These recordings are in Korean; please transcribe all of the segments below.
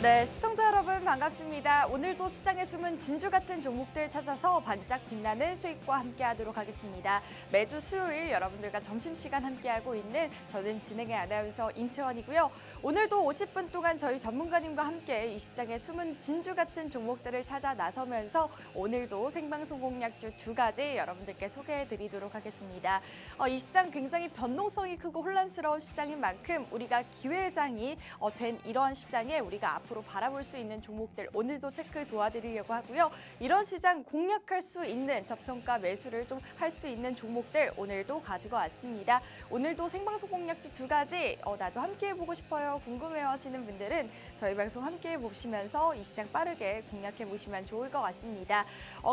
네, 시청자 여러분 반갑습니다. 오늘도 시장의 숨은 진주 같은 종목들 찾아서 반짝 빛나는 수익과 함께하도록 하겠습니다. 매주 수요일 여러분들과 점심시간 함께하고 있는 저는 진행의 아나운서 임채원이고요. 오늘도 50분 동안 저희 전문가님과 함께 이 시장의 숨은 진주 같은 종목들을 찾아 나서면서 오늘도 생방송 공략주 2가지 여러분들께 소개해드리도록 하겠습니다. 이 시장 굉장히 변동성이 크고 혼란스러운 시장인 만큼 우리가 기회장이 된 이러한 시장에 우리가 앞으로 바라볼 수 있는 종목들 오늘도 체크 도와드리려고 하고요. 이런 시장 공략할 수 있는 저평가 매수를 좀 할 수 있는 종목들 오늘도 가지고 왔습니다. 오늘도 생방송 공략주 2가지 나도 함께 해보고 싶어요 궁금해요 하시는 분들은 저희 방송 함께 해보시면서 이 시장 빠르게 공략해 보시면 좋을 것 같습니다.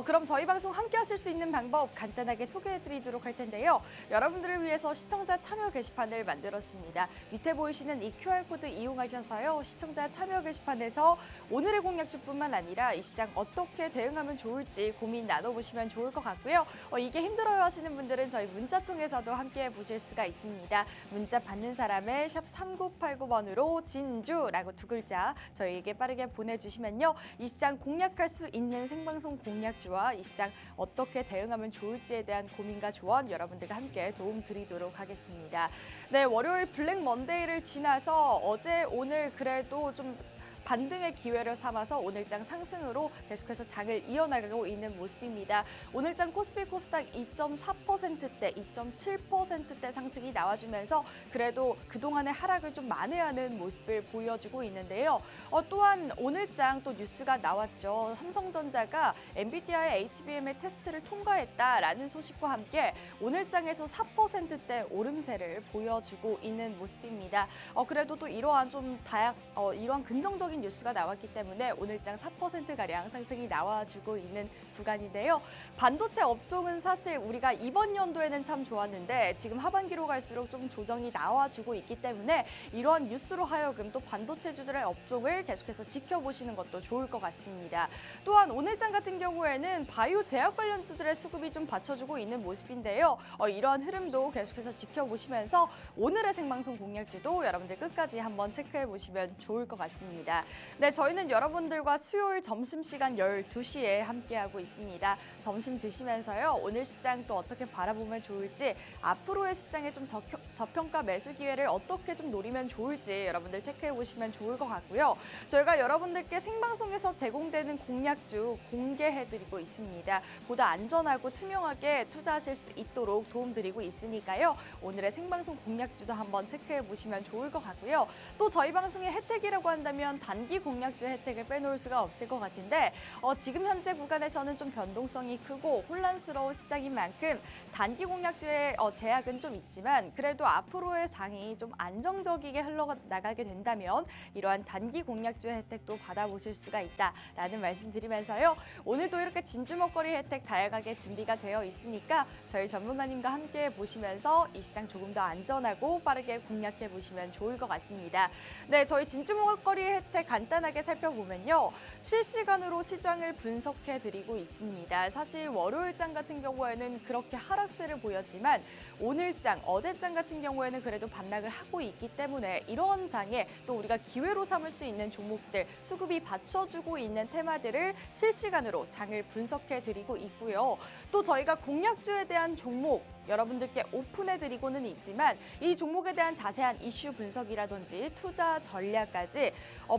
그럼 저희 방송 함께 하실 수 있는 방법 간단하게 소개해드리도록 할 텐데요. 여러분들을 위해서 시청자 참여 게시판을 만들었습니다. 밑에 보이시는 이 QR코드 이용하셔서요. 시청자 참여 게시판에서 오늘의 공략주뿐만 아니라 이 시장 어떻게 대응하면 좋을지 고민 나눠보시면 좋을 것 같고요. 이게 힘들어요 하시는 분들은 저희 문자 통해서도 함께 보실 수가 있습니다. 문자 받는 사람의 샵 3989번으로 진주라고 2글자 저희에게 빠르게 보내주시면요. 이 시장 공략할 수 있는 생방송 공략주와 이 시장 어떻게 대응하면 좋을지에 대한 고민과 조언 여러분들과 함께 도움 드리도록 하겠습니다. 네, 월요일 블랙 먼데이를 지나서 어제 오늘 그래도 좀 반등의 기회를 삼아서 오늘장 상승으로 계속해서 장을 이어나가고 있는 모습입니다. 오늘장 코스피 코스닥 2.4%대, 2.7%대 상승이 나와주면서 그래도 그동안의 하락을 좀 만회하는 모습을 보여주고 있는데요. 또한 오늘장 또 뉴스가 나왔죠. 삼성전자가 엔비디아의 HBM의 테스트를 통과했다라는 소식과 함께 오늘장에서 4%대 오름세를 보여주고 있는 모습입니다. 그래도 또 이러한 이러한 긍정적인 뉴스가 나왔기 때문에 오늘장 4%가량 상승이 나와주고 있는 구간인데요. 반도체 업종은 사실 우리가 이번 연도에는 참 좋았는데 지금 하반기로 갈수록 좀 조정이 나와주고 있기 때문에 이러한 뉴스로 하여금 또 반도체 주들의 업종을 계속해서 지켜보시는 것도 좋을 것 같습니다. 또한 오늘장 같은 경우에는 바이오 제약 관련주들의 수급이 좀 받쳐주고 있는 모습인데요. 이러한 흐름도 계속해서 지켜보시면서 오늘의 생방송 공략주도 여러분들 끝까지 한번 체크해보시면 좋을 것 같습니다. 네, 저희는 여러분들과 수요일 점심시간 12시에 함께하고 있습니다. 점심 드시면서요. 오늘 시장 또 어떻게 바라보면 좋을지 앞으로의 시장의 좀 저평가 매수 기회를 어떻게 좀 노리면 좋을지 여러분들 체크해보시면 좋을 것 같고요. 저희가 여러분들께 생방송에서 제공되는 공략주 공개해드리고 있습니다. 보다 안전하고 투명하게 투자하실 수 있도록 도움드리고 있으니까요. 오늘의 생방송 공략주도 한번 체크해보시면 좋을 것 같고요. 또 저희 방송의 혜택이라고 한다면 단기 공략주 혜택을 빼놓을 수가 없을 것 같은데 지금 현재 구간에서는 좀 변동성이 크고 혼란스러운 시장인 만큼 단기 공략주의 제약은 좀 있지만 그래도 앞으로의 장이 좀 안정적이게 흘러나가게 된다면 이러한 단기 공략주의 혜택도 받아보실 수가 있다라는 말씀드리면서요. 오늘도 이렇게 진주 먹거리 혜택 다양하게 준비가 되어 있으니까 저희 전문가님과 함께 보시면서 이 시장 조금 더 안전하고 빠르게 공략해 보시면 좋을 것 같습니다. 네, 저희 진주 먹거리 혜택 간단하게 살펴보면요. 실시간으로 시장을 분석해드리고 있습니다. 사실 월요일장 같은 경우에는 그렇게 하락세를 보였지만 오늘장, 어제장 같은 경우에는 그래도 반락을 하고 있기 때문에 이런 장에 또 우리가 기회로 삼을 수 있는 종목들, 수급이 받쳐주고 있는 테마들을 실시간으로 장을 분석해드리고 있고요. 또 저희가 공략주에 대한 종목, 여러분들께 오픈해드리고는 있지만 이 종목에 대한 자세한 이슈 분석이라든지 투자 전략까지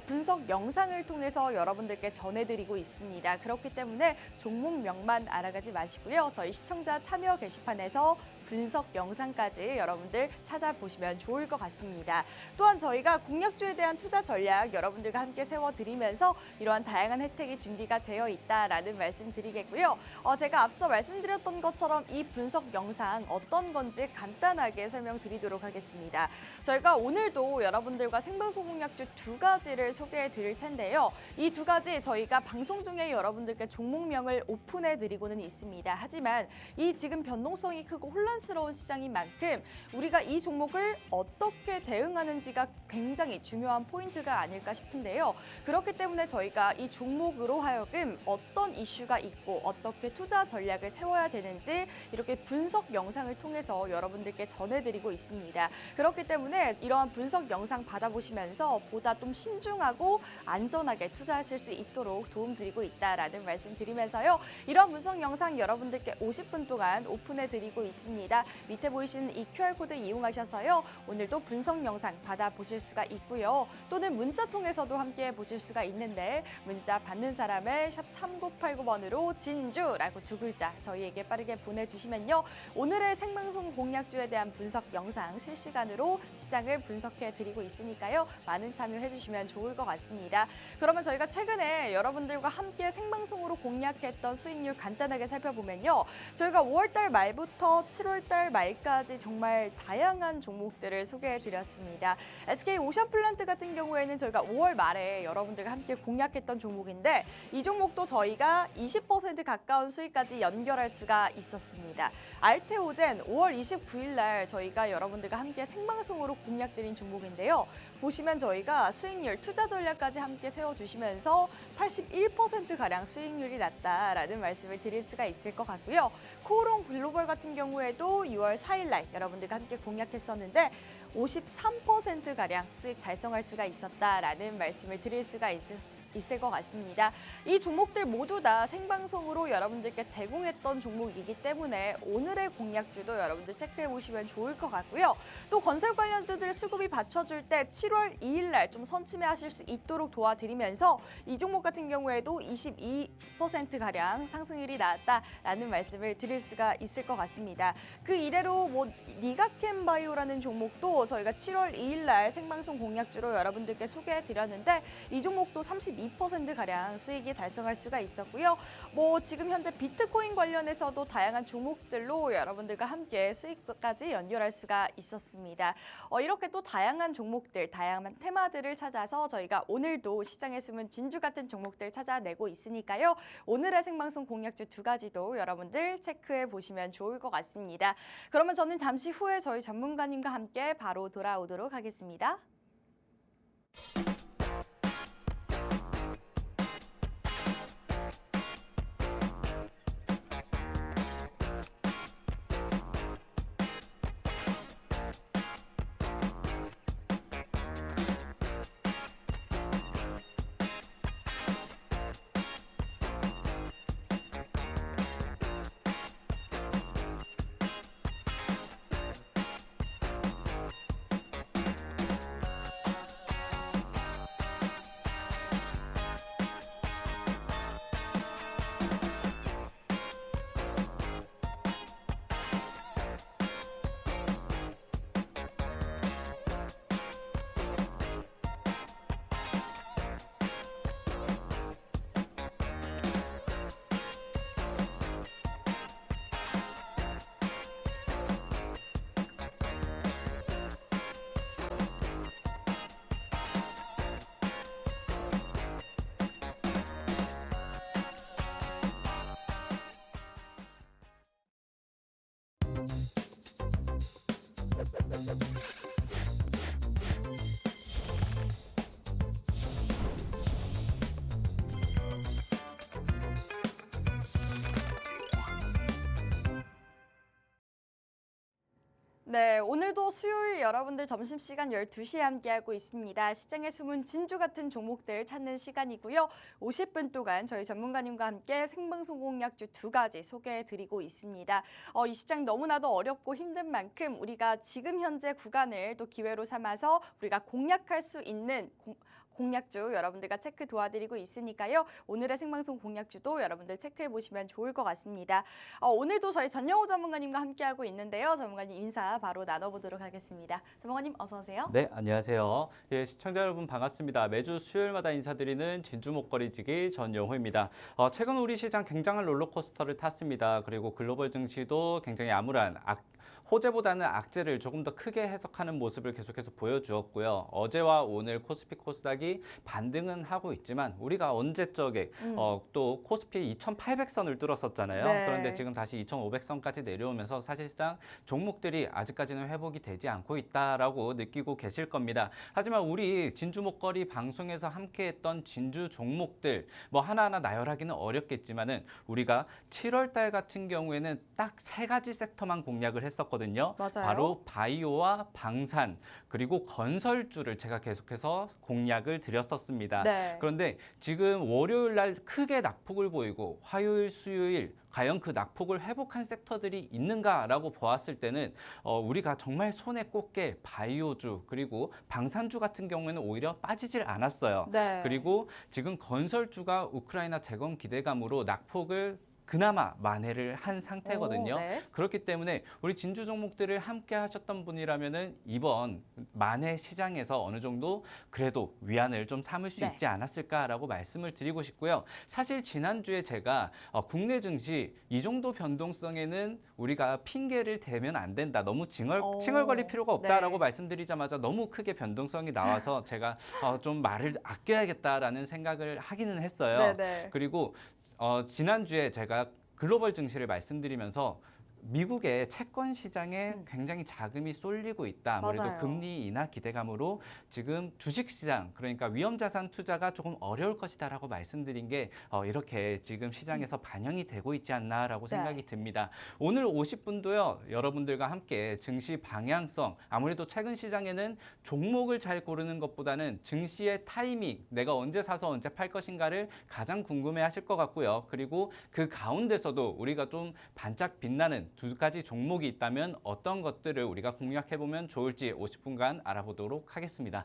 분석 영상을 통해서 여러분들께 전해드리고 있습니다. 그렇기 때문에 종목명만 알아가지 마시고요. 저희 시청자 참여 게시판에서 분석 영상까지 여러분들 찾아보시면 좋을 것 같습니다. 또한 저희가 공략주에 대한 투자 전략 여러분들과 함께 세워드리면서 이러한 다양한 혜택이 준비가 되어 있다라는 말씀 드리겠고요. 제가 앞서 말씀드렸던 것처럼 이 분석 영상 어떤 건지 간단하게 설명드리도록 하겠습니다. 저희가 오늘도 여러분들과 생방송 공략주 2가지를 소개해 드릴 텐데요. 이 2가지 저희가 방송 중에 여러분들께 종목명을 오픈해 드리고는 있습니다. 하지만 이 지금 변동성이 크고 혼란 혼란스러운 시장인 만큼 우리가 이 종목을 어떻게 대응하는지가 굉장히 중요한 포인트가 아닐까 싶은데요. 그렇기 때문에 저희가 이 종목으로 하여금 어떤 이슈가 있고 어떻게 투자 전략을 세워야 되는지 이렇게 분석 영상을 통해서 여러분들께 전해드리고 있습니다. 그렇기 때문에 이러한 분석 영상 받아보시면서 보다 좀 신중하고 안전하게 투자하실 수 있도록 도움드리고 있다라는 말씀 드리면서요. 이런 분석 영상 여러분들께 50분 동안 오픈해드리고 있습니다. 밑에 보이시는 이 QR코드 이용하셔서요. 오늘도 분석 영상 받아보실 수가 있고요. 또는 문자 통해서도 함께 보실 수가 있는데 문자 받는 사람의 샵 3989번으로 진주라고 두 글자 저희에게 빠르게 보내주시면요. 오늘의 생방송 공략주에 대한 분석 영상 실시간으로 시장을 분석해드리고 있으니까요. 많은 참여해주시면 좋을 것 같습니다. 그러면 저희가 최근에 여러분들과 함께 생방송으로 공략했던 수익률 간단하게 살펴보면요. 저희가 5월달 말부터 7월달 말까지 정말 다양한 종목들을 소개해드렸습니다. SK 오션플란트 같은 경우에는 저희가 5월 말에 여러분들과 함께 공략했던 종목인데 이 종목도 저희가 20% 가까운 수익까지 연결할 수가 있었습니다. 알테오젠 5월 29일 날 저희가 여러분들과 함께 생방송으로 공략드린 종목인데요. 보시면 저희가 수익률, 투자 전략까지 함께 세워주시면서 81%가량 수익률이 났다라는 말씀을 드릴 수가 있을 것 같고요. 코오롱 글로벌 같은 경우에도 6월 4일 날 여러분들과 함께 공략했었는데 53%가량 수익 달성할 수가 있었다라는 말씀을 드릴 수가 있을 것 같습니다. 이 종목들 모두 다 생방송으로 여러분들께 제공했던 종목이기 때문에 오늘의 공략주도 여러분들 체크해 보시면 좋을 것 같고요. 또 건설 관련주들 수급이 받쳐줄 때 7월 2일 날 좀 선침해하실 수 있도록 도와드리면서 이 종목 같은 경우에도 22%가량 상승률이 나왔다라는 말씀을 드릴 수가 있을 것 같습니다. 그 이래로 니가캠바이오라는 종목도 저희가 7월 2일 날 생방송 공략주로 여러분들께 소개해 드렸는데 이 종목도 32%가량 수익이 달성할 수가 있었고요. 지금 현재 비트코인 관련해서도 다양한 종목들로 여러분들과 함께 수익까지 연결할 수가 있었습니다. 이렇게 또 다양한 종목들, 다양한 테마들을 찾아서 저희가 오늘도 시장에 숨은 진주 같은 종목들 찾아내고 있으니까요. 오늘의 생방송 공략주 두 가지도 여러분들 체크해 보시면 좋을 것 같습니다. 그러면 저는 잠시 후에 저희 전문가님과 함께 바로 돌아오도록 하겠습니다. 네, 오늘도 수요일 여러분들 점심시간 12시에 함께하고 있습니다. 시장의 숨은 진주 같은 종목들 찾는 시간이고요. 50분 동안 저희 전문가님과 함께 생방송 공략주 두 가지 소개해드리고 있습니다. 이 시장 너무나도 어렵고 힘든 만큼 우리가 지금 현재 구간을 또 기회로 삼아서 우리가 공략할 수 있는 공략주 여러분들과 체크 도와드리고 있으니까요. 오늘의 생방송 공략주도 여러분들 체크해 보시면 좋을 것 같습니다. 오늘도 저희 전영호 전문가님과 함께하고 있는데요. 전문가님 인사 바로 나눠보도록 하겠습니다. 전문가님 어서 오세요. 네, 안녕하세요. 예, 시청자 여러분 반갑습니다. 매주 수요일마다 인사드리는 진주 목걸이지기 전영호입니다. 최근 우리 시장 굉장한 롤러코스터를 탔습니다. 그리고 글로벌 증시도 굉장히 암울한 호재보다는 악재를 조금 더 크게 해석하는 모습을 계속해서 보여주었고요. 어제와 오늘 코스피 코스닥이 반등은 하고 있지만 우리가 언제적에 또 코스피 2,800선을 뚫었었잖아요. 네. 그런데 지금 다시 2,500선까지 내려오면서 사실상 종목들이 아직까지는 회복이 되지 않고 있다라고 느끼고 계실 겁니다. 하지만 우리 진주 목걸이 방송에서 함께했던 진주 종목들 뭐 하나하나 나열하기는 어렵겠지만은 우리가 7월 달 같은 경우에는 딱 3가지 섹터만 공략을 했었거든요. 맞아요. 바로 바이오와 방산 그리고 건설주를 제가 계속해서 공략을 드렸었습니다. 네. 그런데 지금 월요일 날 크게 낙폭을 보이고 화요일, 수요일 과연 그 낙폭을 회복한 섹터들이 있는가라고 보았을 때는 우리가 정말 손에 꼽게 바이오주 그리고 방산주 같은 경우에는 오히려 빠지질 않았어요. 네. 그리고 지금 건설주가 우크라이나 재건 기대감으로 낙폭을 그나마 만회를 한 상태거든요. 오, 네. 그렇기 때문에 우리 진주 종목들을 함께 하셨던 분이라면은 이번 만회 시장에서 어느 정도 그래도 위안을 좀 삼을 수 네. 있지 않았을까라고 말씀을 드리고 싶고요. 사실 지난주에 제가 국내 증시 이 정도 변동성에는 우리가 핑계를 대면 안 된다. 너무 칭얼거릴 필요가 없다라고 네. 말씀드리자마자 너무 크게 변동성이 나와서 제가 좀 말을 아껴야겠다라는 생각을 하기는 했어요. 네, 네. 그리고 지난주에 제가 글로벌 증시를 말씀드리면서 미국의 채권 시장에 굉장히 자금이 쏠리고 있다. 아무래도 맞아요. 금리 인하 기대감으로 지금 주식 시장, 그러니까 위험 자산 투자가 조금 어려울 것이다라고 말씀드린 게 이렇게 지금 시장에서 반영이 되고 있지 않나라고 네. 생각이 듭니다. 오늘 50분도요. 여러분들과 함께 증시 방향성, 아무래도 최근 시장에는 종목을 잘 고르는 것보다는 증시의 타이밍, 내가 언제 사서 언제 팔 것인가를 가장 궁금해 하실 것 같고요. 그리고 그 가운데서도 우리가 좀 반짝 빛나는 2가지 종목이 있다면 어떤 것들을 우리가 공략해보면 좋을지 50분간 알아보도록 하겠습니다.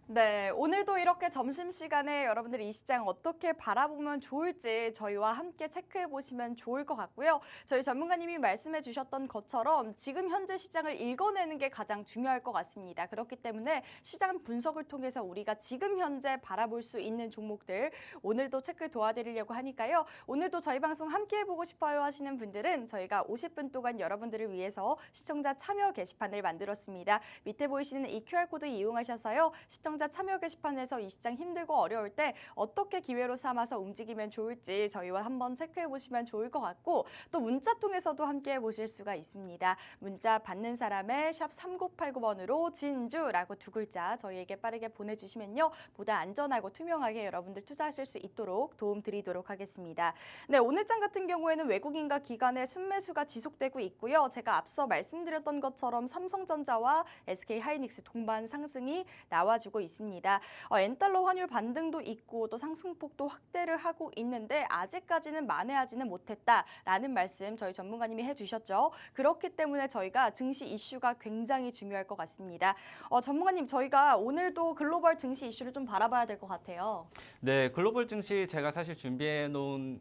네, 오늘도 이렇게 점심시간에 여러분들이 이 시장 어떻게 바라보면 좋을지 저희와 함께 체크해 보시면 좋을 것 같고요. 저희 전문가님이 말씀해 주셨던 것처럼 지금 현재 시장을 읽어내는 게 가장 중요할 것 같습니다. 그렇기 때문에 시장 분석을 통해서 우리가 지금 현재 바라볼 수 있는 종목들 오늘도 체크 도와드리려고 하니까요. 오늘도 저희 방송 함께 해보고 싶어요 하시는 분들은 저희가 50분 동안 여러분들을 위해서 시청자 참여 게시판을 만들었습니다. 밑에 보이시는 이 QR코드 이용하셔서요. 시청자 참여 게시판에서 이 시장 힘들고 어려울 때 어떻게 기회로 삼아서 움직이면 좋을지 저희와 한번 체크해 보시면 좋을 것 같고 또 문자 통해서도 함께 보실 수가 있습니다. 문자 받는 사람의 샵 3989번으로 진주라고 2글자 저희에게 빠르게 보내주시면요. 보다 안전하고 투명하게 여러분들 투자하실 수 있도록 도움 드리도록 하겠습니다. 네, 오늘장 같은 경우에는 외국인과 기관의 순매수가 지속되고 있고요. 제가 앞서 말씀드렸던 것처럼 삼성전자와 SK하이닉스 동반 상승이 나와주고 있습니다. 엔달러 환율 반등도 있고 또 상승폭도 확대를 하고 있는데 아직까지는 만회하지는 못했다라는 말씀 저희 전문가님이 해주셨죠. 그렇기 때문에 저희가 증시 이슈가 굉장히 중요할 것 같습니다. 전문가님 저희가 오늘도 글로벌 증시 이슈를 좀 바라봐야 될 것 같아요. 네, 글로벌 증시 제가 사실 준비해 놓은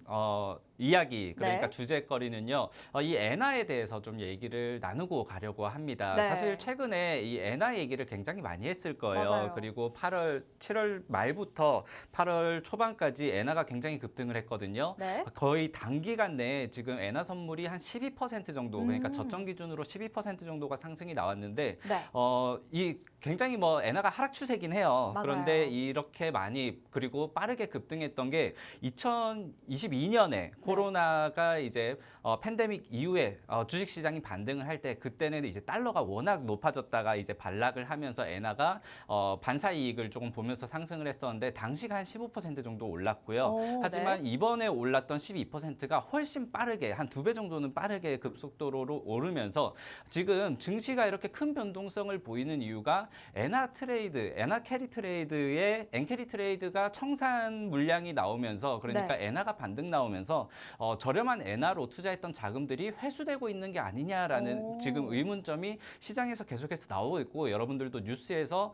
이야기 그러니까 네. 주제거리는요. 이 엔화에 대해서 좀 얘기를 나누고 가려고 합니다. 네. 사실 최근에 이 엔화 얘기를 굉장히 많이 했을 거예요. 맞아요. 그리고 7월 말부터 8월 초반까지 엔화가 굉장히 급등을 했거든요. 네. 거의 단기간 내에 지금 엔화 선물이 한 12% 정도, 그러니까 저점 기준으로 12% 정도가 상승이 나왔는데 네. 이 굉장히 뭐 엔화가 하락 추세긴 해요. 맞아요. 그런데 이렇게 많이 그리고 빠르게 급등했던 게 2022년에 코로나가 이제 팬데믹 이후에 주식 시장이 반등을 할 때 그때는 이제 달러가 워낙 높아졌다가 이제 반락을 하면서 엔화가 반사 이익을 조금 보면서 상승을 했었는데 당시가 한 15% 정도 올랐고요. 오, 하지만 네. 이번에 올랐던 12%가 훨씬 빠르게 한 2배 정도는 빠르게 급속도로 오르면서 지금 증시가 이렇게 큰 변동성을 보이는 이유가 엔화 캐리 트레이드의 엔캐리 트레이드가 청산 물량이 나오면서 그러니까 네. 엔화가 반등 나오면서 저렴한 엔화로 투자했던 자금들이 회수되고 있는 게 아니냐라는 오. 지금 의문점이 시장에서 계속해서 나오고 있고 여러분들도 뉴스에서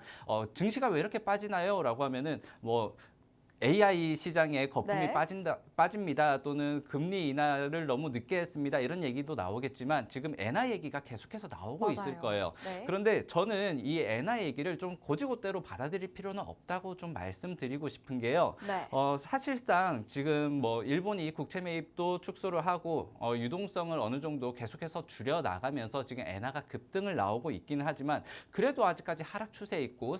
증시가 왜 이렇게 빠지나요? 라고 하면은 뭐 AI 시장에 거품이 네. 빠집니다. 또는 금리 인하를 너무 늦게 했습니다. 이런 얘기도 나오겠지만 지금 엔화 얘기가 계속해서 나오고 있을 맞아요. 거예요. 네. 그런데 저는 이 엔화 얘기를 좀 고지고대로 받아들일 필요는 없다고 좀 말씀드리고 싶은 게요. 네. 사실상 지금 뭐 일본이 국채 매입도 축소를 하고 유동성을 어느 정도 계속해서 줄여 나가면서 지금 엔화가 급등을 나오고 있기는 하지만 그래도 아직까지 하락 추세에 있고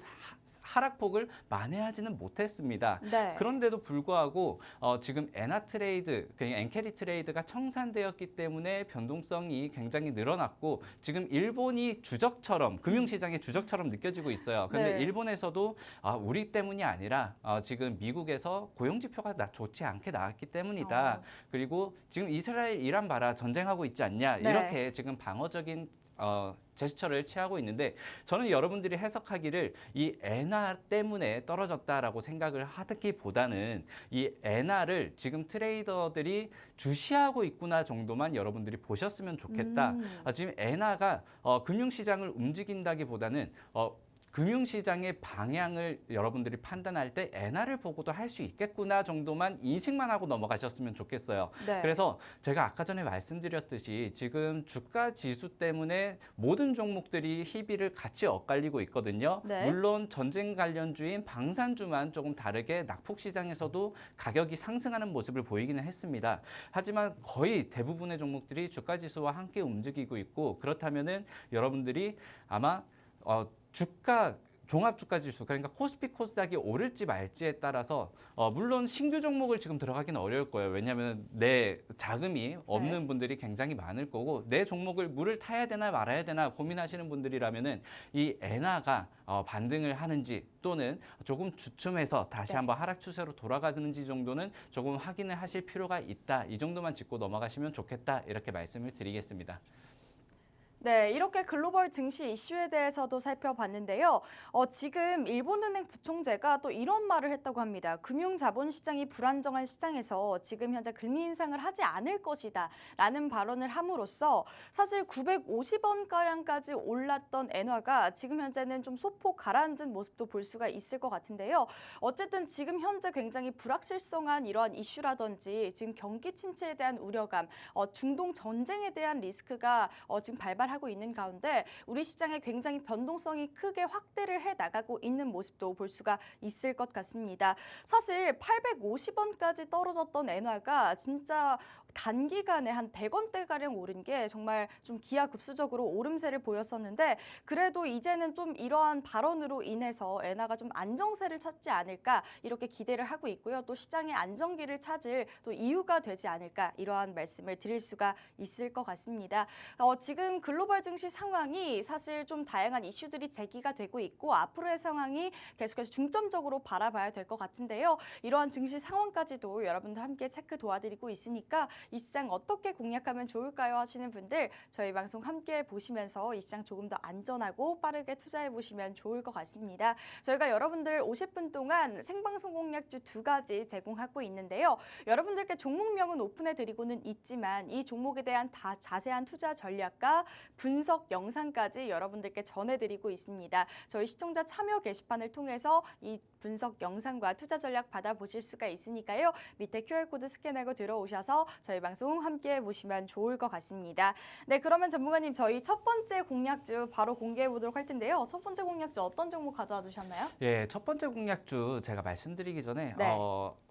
하락폭을 만회하지는 못했습니다. 네. 그런데도 불구하고 지금 엔화 트레이드, 그러니까 엔캐리 트레이드가 청산되었기 때문에 변동성이 굉장히 늘어났고 지금 일본이 주적처럼 금융시장의 주적처럼 느껴지고 있어요. 그런데 네. 일본에서도 우리 때문이 아니라 지금 미국에서 고용지표가 좋지 않게 나왔기 때문이다. 그리고 지금 이스라엘 이란 봐라 전쟁하고 있지 않냐 네. 이렇게 지금 방어적인 제스처를 취하고 있는데 저는 여러분들이 해석하기를 이 엔화 때문에 떨어졌다라고 생각을 하기보다는 이 엔화를 지금 트레이더들이 주시하고 있구나 정도만 여러분들이 보셨으면 좋겠다. 지금 엔화가 금융시장을 움직인다기보다는 금융시장의 방향을 여러분들이 판단할 때 엔화를 보고도 할 수 있겠구나 정도만 인식만 하고 넘어가셨으면 좋겠어요. 네. 그래서 제가 아까 전에 말씀드렸듯이 지금 주가 지수 때문에 모든 종목들이 희비를 같이 엇갈리고 있거든요. 네. 물론 전쟁 관련주인 방산주만 조금 다르게 낙폭 시장에서도 가격이 상승하는 모습을 보이기는 했습니다. 하지만 거의 대부분의 종목들이 주가 지수와 함께 움직이고 있고 그렇다면은 여러분들이 아마 종합주가지수 그러니까 코스피 코스닥이 오를지 말지에 따라서 물론 신규 종목을 지금 들어가기는 어려울 거예요. 왜냐하면 내 자금이 없는 분들이 굉장히 많을 거고 내 종목을 물을 타야 되나 말아야 되나 고민하시는 분들이라면은 이 엔화가 반등을 하는지 또는 조금 주춤해서 다시 한번 하락 추세로 돌아가는지 정도는 조금 확인을 하실 필요가 있다. 이 정도만 짚고 넘어가시면 좋겠다. 이렇게 말씀을 드리겠습니다. 네, 이렇게 글로벌 증시 이슈에 대해서도 살펴봤는데요. 지금 일본은행 부총재가 또 이런 말을 했다고 합니다. 금융자본시장이 불안정한 시장에서 지금 현재 금리 인상을 하지 않을 것이다 라는 발언을 함으로써 사실 950원가량까지 올랐던 엔화가 지금 현재는 좀 소폭 가라앉은 모습도 볼 수가 있을 것 같은데요. 어쨌든 지금 현재 굉장히 불확실성한 이러한 이슈라든지 지금 경기 침체에 대한 우려감, 중동 전쟁에 대한 리스크가 지금 발발하고 있는 가운데 우리 시장에 굉장히 변동성이 크게 확대를 해 나가고 있는 모습도 볼 수가 있을 것 같습니다. 사실 850원까지 떨어졌던 엔화가 진짜 단기간에 한 100원대가량 오른 게 정말 좀 기하급수적으로 오름세를 보였었는데 그래도 이제는 좀 이러한 발언으로 인해서 엔화가 좀 안정세를 찾지 않을까 이렇게 기대를 하고 있고요. 또 시장의 안정기를 찾을 또 이유가 되지 않을까 이러한 말씀을 드릴 수가 있을 것 같습니다. 지금 글로벌 증시 상황이 사실 좀 다양한 이슈들이 제기가 되고 있고 앞으로의 상황이 계속해서 중점적으로 바라봐야 될 것 같은데요. 이러한 증시 상황까지도 여러분들 함께 체크 도와드리고 있으니까 이 시장 어떻게 공략하면 좋을까요 하시는 분들 저희 방송 함께 보시면서 이 시장 조금 더 안전하고 빠르게 투자해 보시면 좋을 것 같습니다. 저희가 여러분들 50분 동안 생방송 공략주 2가지 제공하고 있는데요. 여러분들께 종목명은 오픈해 드리고는 있지만 이 종목에 대한 다 자세한 투자 전략과 분석 영상까지 여러분들께 전해드리고 있습니다. 저희 시청자 참여 게시판을 통해서 이 분석 영상과 투자 전략 받아보실 수가 있으니까요. 밑에 QR코드 스캔하고 들어오셔서 저희 방송 함께 보시면 좋을 것 같습니다. 네, 그러면 전문가님 저희 첫 번째 공략주 바로 공개해 보도록 할 텐데요. 첫 번째 공략주 어떤 종목 가져와 주셨나요? 예, 첫 번째 공략주 제가 말씀드리기 전에 네.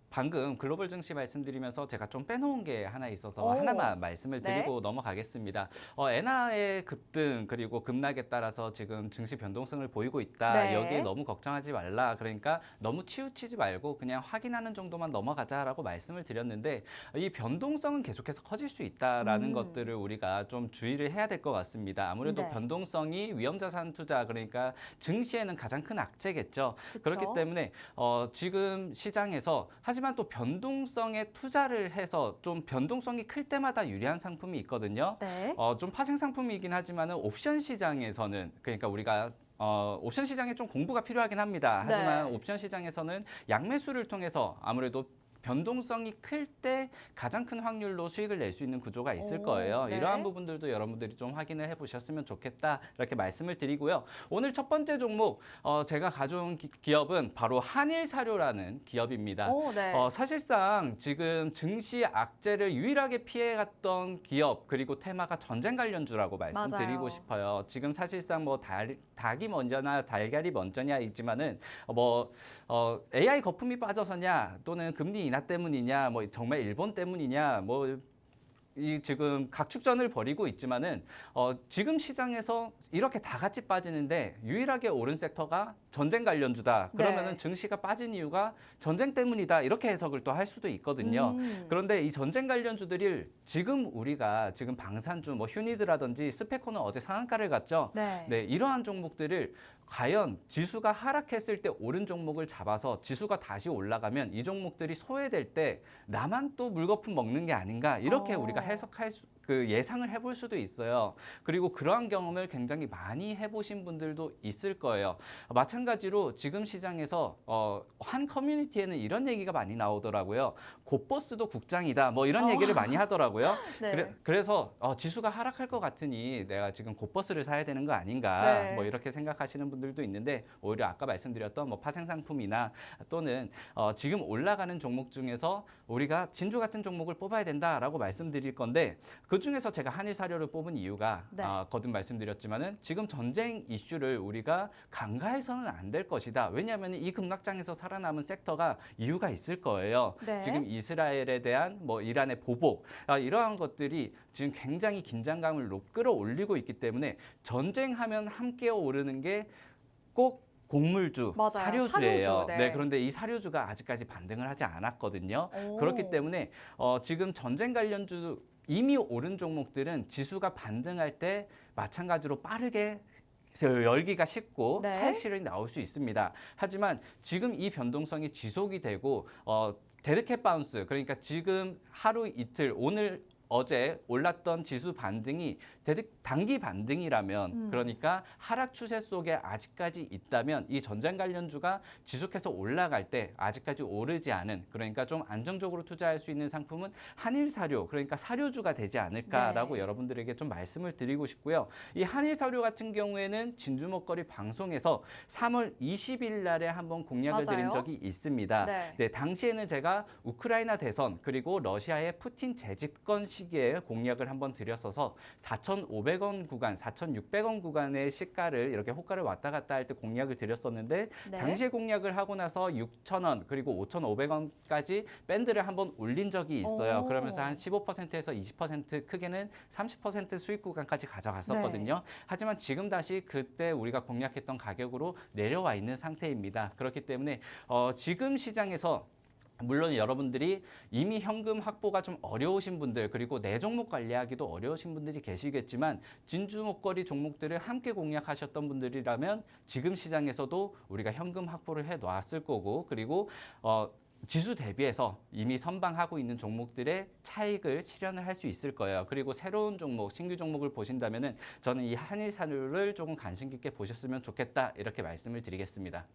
방금 글로벌 증시 말씀드리면서 제가 좀 빼놓은 게 하나 있어서 오. 하나만 말씀을 드리고 네. 넘어가겠습니다. 엔화의 급등 그리고 급락에 따라서 지금 증시 변동성을 보이고 있다. 네. 여기에 너무 걱정하지 말라. 그러니까 너무 치우치지 말고 그냥 확인하는 정도만 넘어가자라고 말씀을 드렸는데 이 변동성은 계속해서 커질 수 있다라는 것들을 우리가 좀 주의를 해야 될 것 같습니다. 아무래도 네. 변동성이 위험자산 투자 그러니까 증시에는 가장 큰 악재겠죠. 그쵸. 그렇기 때문에 지금 시장에서 하지만 또 변동성에 투자를 해서 좀 변동성이 클 때마다 유리한 상품이 있거든요. 네. 좀 파생 상품이긴 하지만은 옵션 시장에서는 그러니까 우리가 옵션 시장에 좀 공부가 필요하긴 합니다. 하지만 네. 옵션 시장에서는 양매수를 통해서 아무래도 변동성이 클 때 가장 큰 확률로 수익을 낼 수 있는 구조가 있을 오, 거예요. 네. 이러한 부분들도 여러분들이 좀 확인을 해보셨으면 좋겠다 이렇게 말씀을 드리고요. 오늘 첫 번째 종목 제가 가져온 기업은 바로 한일사료라는 기업입니다. 오, 네. 사실상 지금 증시 악재를 유일하게 피해갔던 기업 그리고 테마가 전쟁 관련주라고 말씀드리고 맞아요. 싶어요. 지금 사실상 뭐 닭이 먼저나 달걀이 먼저냐 있지만은 AI 거품이 빠져서냐 또는 금리 인하 때문이냐 뭐 정말 일본 때문이냐 뭐 이 지금 각축전을 벌이고 있지만은 지금 시장에서 이렇게 다 같이 빠지는데 유일하게 오른 섹터가 전쟁 관련주다. 그러면은 네. 증시가 빠진 이유가 전쟁 때문이다. 이렇게 해석을 또 할 수도 있거든요. 그런데 이 전쟁 관련주들이 지금 우리가 지금 방산주 뭐 휴니드라든지 스페코는 어제 상한가를 갔죠. 네. 네, 이러한 종목들을 과연 지수가 하락했을 때 오른 종목을 잡아서 지수가 다시 올라가면 이 종목들이 소외될 때 나만 또 물거품 먹는 게 아닌가 이렇게 우리가 해석할 예상을 해볼 수도 있어요. 그리고 그러한 경험을 굉장히 많이 해보신 분들도 있을 거예요. 마찬가지로 지금 시장에서 한 커뮤니티에는 이런 얘기가 많이 나오더라고요. 곧버스도 국장이다. 뭐 이런 얘기를 많이 하더라고요. 네. 그래서 지수가 하락할 것 같으니 내가 지금 곧버스를 사야 되는 거 아닌가 네. 뭐 이렇게 생각하시는 분들도 있는데 오히려 아까 말씀드렸던 뭐 파생상품이나 또는 지금 올라가는 종목 중에서 우리가 진주 같은 종목을 뽑아야 된다라고 말씀드릴 건데 그 중에서 제가 한일사료를 뽑은 이유가 네. 거듭 말씀드렸지만은 지금 전쟁 이슈를 우리가 간과해서는 안 될 것이다. 왜냐하면 이 급락장에서 살아남은 섹터가 이유가 있을 거예요. 네. 지금 이스라엘에 대한 뭐 이란의 보복 이러한 것들이 지금 굉장히 긴장감을 끌어올리고 있기 때문에 전쟁하면 함께 오르는 게 꼭 곡물주, 맞아요. 사료주예요. 사료주, 네. 그런데 이 사료주가 아직까지 반등을 하지 않았거든요. 오. 그렇기 때문에 지금 전쟁 관련주 이미 오른 종목들은 지수가 반등할 때 마찬가지로 빠르게 열기가 식고 네. 차익 실현이 나올 수 있습니다. 하지만 지금 이 변동성이 지속이 되고 데드캣 바운스 그러니까 지금 하루 이틀 오늘 어제 올랐던 지수 반등이 단기 반등이라면 그러니까 하락 추세 속에 아직까지 있다면 이 전쟁 관련주가 지속해서 올라갈 때 아직까지 오르지 않은 그러니까 좀 안정적으로 투자할 수 있는 상품은 한일사료 그러니까 사료주가 되지 않을까라고 네. 여러분들에게 좀 말씀을 드리고 싶고요. 이 한일사료 같은 경우에는 진주먹거리 방송에서 3월 20일 날에 한번 공략을 맞아요. 드린 적이 있습니다. 네. 당시에는 제가 우크라이나 대선 그리고 러시아의 푸틴 재집권 시기에 공략을 한번 드렸어서 4,500원 구간, 4,600원 구간의 시가를 이렇게 호가를 왔다 갔다 할 때 공략을 드렸었는데 네. 당시에 공략을 하고 나서 6,000원 그리고 5,500원까지 밴드를 한번 올린 적이 있어요. 오. 그러면서 한 15%에서 20% 크게는 30% 수익 구간까지 가져갔었거든요. 네. 하지만 지금 다시 그때 우리가 공략했던 가격으로 내려와 있는 상태입니다. 그렇기 때문에 지금 시장에서 물론 여러분들이 이미 현금 확보가 좀 어려우신 분들 그리고 내 종목 관리하기도 어려우신 분들이 계시겠지만 진주 목걸이 종목들을 함께 공략하셨던 분들이라면 지금 시장에서도 우리가 현금 확보를 해 놨을 거고 그리고 지수 대비해서 이미 선방하고 있는 종목들의 차익을 실현을 할 수 있을 거예요. 그리고 새로운 종목, 신규 종목을 보신다면은 저는 이 한일사료를 조금 관심 깊게 보셨으면 좋겠다 이렇게 말씀을 드리겠습니다.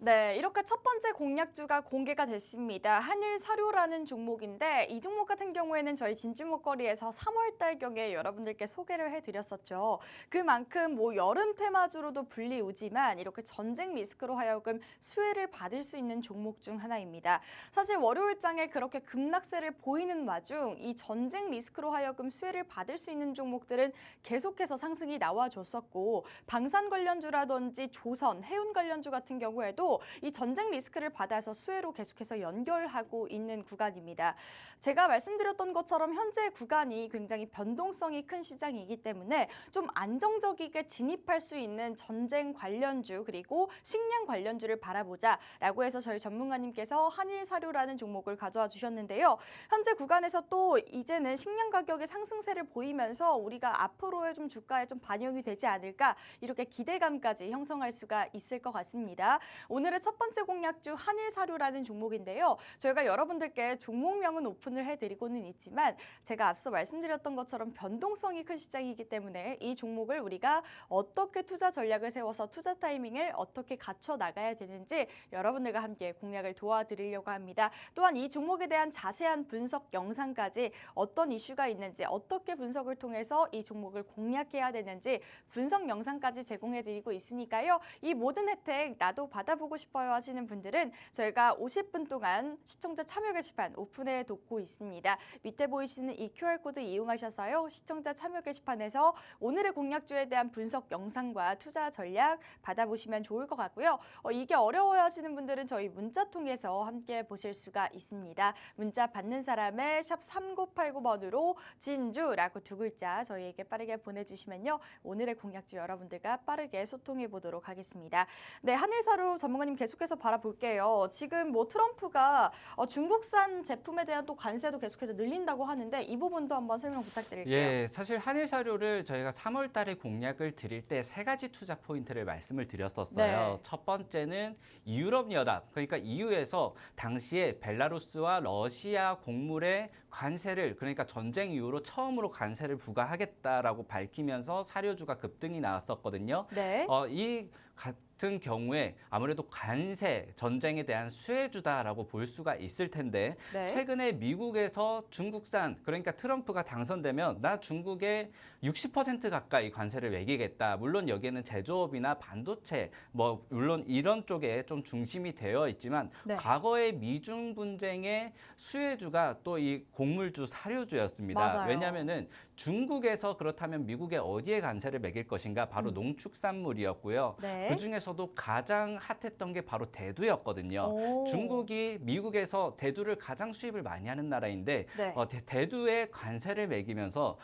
네, 이렇게 첫 번째 공략주가 공개가 됐습니다. 한일사료라는 종목인데 이 종목 같은 경우에는 저희 진주목걸이에서 3월 달경에 여러분들께 소개를 해드렸었죠. 그만큼 뭐 여름 테마주로도 불리우지만 이렇게 전쟁 리스크로 하여금 수혜를 받을 수 있는 종목 중 하나입니다. 사실 월요일장에 그렇게 급락세를 보이는 와중 이 전쟁 리스크로 하여금 수혜를 받을 수 있는 종목들은 계속해서 상승이 나와줬었고 방산 관련주라든지 조선, 해운 관련주 같은 경우에도 이 전쟁 리스크를 받아서 수혜로 계속해서 연결하고 있는 구간입니다. 제가 말씀드렸던 것처럼 현재 구간이 굉장히 변동성이 큰 시장이기 때문에 좀 안정적이게 진입할 수 있는 전쟁 관련주 그리고 식량 관련주를 바라보자라고 해서 저희 전문가님께서 한일사료라는 종목을 가져와 주셨는데요. 현재 구간에서 또 이제는 식량 가격의 상승세를 보이면서 우리가 앞으로의 좀 주가에 좀 반영이 되지 않을까 이렇게 기대감까지 형성할 수가 있을 것 같습니다. 오늘의 첫 번째 공략주 한일사료라는 종목인데요. 저희가 여러분들께 종목명은 오픈을 해드리고는 있지만 제가 앞서 말씀드렸던 것처럼 변동성이 큰 시장이기 때문에 이 종목을 우리가 어떻게 투자 전략을 세워서 투자 타이밍을 어떻게 갖춰 나가야 되는지 여러분들과 함께 공략을 도와드리려고 합니다. 또한 이 종목에 대한 자세한 분석 영상까지 어떤 이슈가 있는지 어떻게 분석을 통해서 이 종목을 공략해야 되는지 분석 영상까지 제공해드리고 있으니까요. 이 모든 혜택 나도 받아보고 싶어요 하시는 분들은 저희가 50분 동안 시청자 참여 게시판 오픈해 놓고 있습니다. 밑에 보이시는 이 QR코드 이용하셔서요. 시청자 참여 게시판에서 오늘의 공략주에 대한 분석 영상과 투자 전략 받아보시면 좋을 것 같고요. 이게 어려워요 하시는 분들은 저희 문자 통해서 함께 보실 수가 있습니다. 문자 받는 사람의 샵 3989번으로 진주라고 두 글자 저희에게 빠르게 보내주시면요. 오늘의 공략주 여러분들과 빠르게 소통해 보도록 하겠습니다. 네, 한일사료 전문가님 계속해서 바라볼게요. 지금 뭐 트럼프가 중국산 제품에 대한 또 관세도 계속해서 늘린다고 하는데 이 부분도 한번 설명 부탁드릴게요. 예, 사실 한일사료를 저희가 3월 달에 공략을 드릴 때 세 가지 투자 포인트를 말씀을 드렸었어요. 네. 첫 번째는 유럽연합, 그러니까 EU에서 당시에 벨라루스와 러시아 곡물의 관세를, 그러니까 전쟁 이후로 처음으로 관세를 부과하겠다라고 밝히면서 사료주가 급등이 나왔었거든요. 네. 이 같은 경우에 아무래도 관세, 전쟁에 대한 수혜주다라고 볼 수가 있을 텐데 네. 최근에 미국에서 중국산, 그러니까 트럼프가 당선되면 나 중국에 60% 가까이 관세를 매기겠다. 물론 여기에는 제조업이나 반도체, 뭐 물론 이런 쪽에 좀 중심이 되어 있지만 네. 과거의 미중 분쟁의 수혜주가 또 이 곡물주, 사료주였습니다. 맞아요. 왜냐하면은 중국에서 그렇다면 미국에 어디에 관세를 매길 것인가? 바로 농축산물이었고요. 네. 그 중에서도 가장 핫했던 게 바로 대두였거든요. 오. 중국이 미국에서 대두를 가장 수입을 많이 하는 나라인데 네. 대두에 관세를 매기면서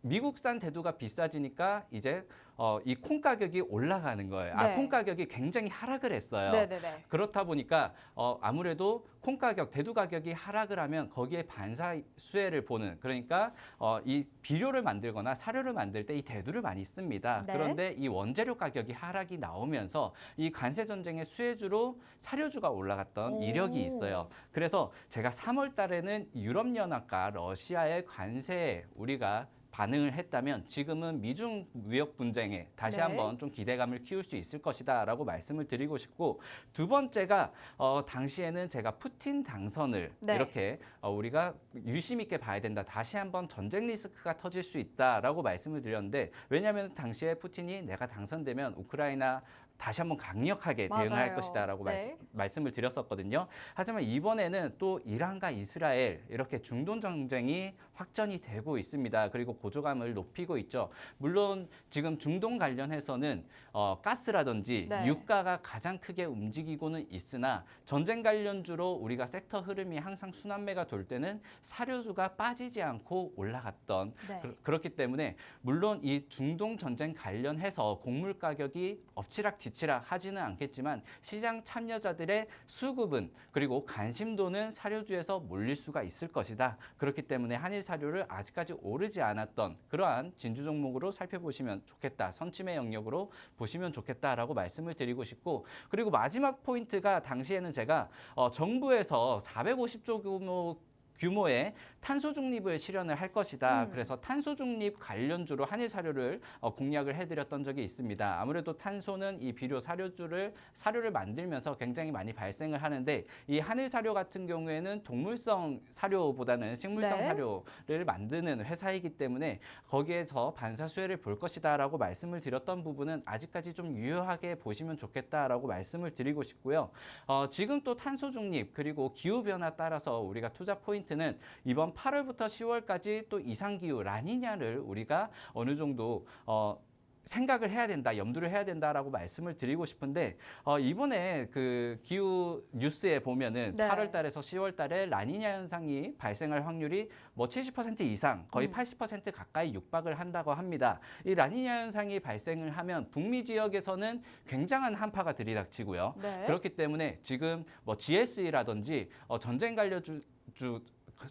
미국산 대두가 비싸지니까 이제 이 콩 가격이 올라가는 거예요. 네. 콩 가격이 굉장히 하락을 했어요. 네네네. 그렇다 보니까 아무래도 콩 가격, 대두 가격이 하락을 하면 거기에 반사 수혜를 보는, 그러니까 이 비료를 만들거나 사료를 만들 때 이 대두를 많이 씁니다. 네. 그런데 이 원재료 가격이 하락이 나오면서 이 관세 전쟁의 수혜주로 사료주가 올라갔던 오. 이력이 있어요. 그래서 제가 3월 달에는 유럽연합과 러시아의 관세에 우리가 반응을 했다면 지금은 미중 무역 분쟁에 다시 네. 한번 좀 기대감을 키울 수 있을 것이다라고 말씀을 드리고 싶고, 두 번째가 당시에는 제가 푸틴 당선을 네. 이렇게 우리가 유심 있게 봐야 된다. 다시 한번 전쟁 리스크가 터질 수 있다라고 말씀을 드렸는데, 왜냐하면 당시에 푸틴이 내가 당선되면 우크라이나 다시 한번 강력하게 대응할 맞아요. 것이다라고 네. 말씀을 드렸었거든요. 하지만 이번에는 또 이란과 이스라엘 이렇게 중동 전쟁이 확전이 되고 있습니다. 그리고 고조감을 높이고 있죠. 물론 지금 중동 관련해서는 가스라든지 네. 유가가 가장 크게 움직이고는 있으나 전쟁 관련주로 우리가 섹터 흐름이 항상 순환매가 돌 때는 사료주가 빠지지 않고 올라갔던 네. 그렇기 때문에 물론 이 중동 전쟁 관련해서 곡물 가격이 엎치락뒤치락 하지는 않겠지만 시장 참여자들의 수급은, 그리고 관심도는 사료주에서 몰릴 수가 있을 것이다. 그렇기 때문에 한일 사료를 아직까지 오르지 않았던 그러한 진주 종목으로 살펴보시면 좋겠다. 선침의 영역으로 보시면 좋겠다라고 말씀을 드리고 싶고, 그리고 마지막 포인트가 당시에는 제가 정부에서 450조 규모의 탄소 중립을 실현을 할 것이다. 그래서 탄소 중립 관련주로 한일 사료를 공략을 해드렸던 적이 있습니다. 아무래도 탄소는 이 비료 사료를 만들면서 굉장히 많이 발생을 하는데, 이 한일 사료 같은 경우에는 동물성 사료보다는 식물성 네. 사료를 만드는 회사이기 때문에 거기에서 반사 수혜를 볼 것이다라고 말씀을 드렸던 부분은 아직까지 좀 유효하게 보시면 좋겠다라고 말씀을 드리고 싶고요. 지금 또 탄소 중립 그리고 기후 변화 따라서 우리가 투자 포인트는 이번 8월부터 10월까지 또 이상기후 라니냐를 우리가 어느 정도 생각을 해야 된다, 염두를 해야 된다라고 말씀을 드리고 싶은데, 이번에 그 기후 뉴스에 보면은 네. 8월 달에서 10월 달에 라니냐 현상이 발생할 확률이 뭐 70% 이상, 거의 80% 가까이 육박을 한다고 합니다. 이 라니냐 현상이 발생을 하면 북미 지역에서는 굉장한 한파가 들이닥치고요. 네. 그렇기 때문에 지금 뭐 GSE라든지 전쟁 관련주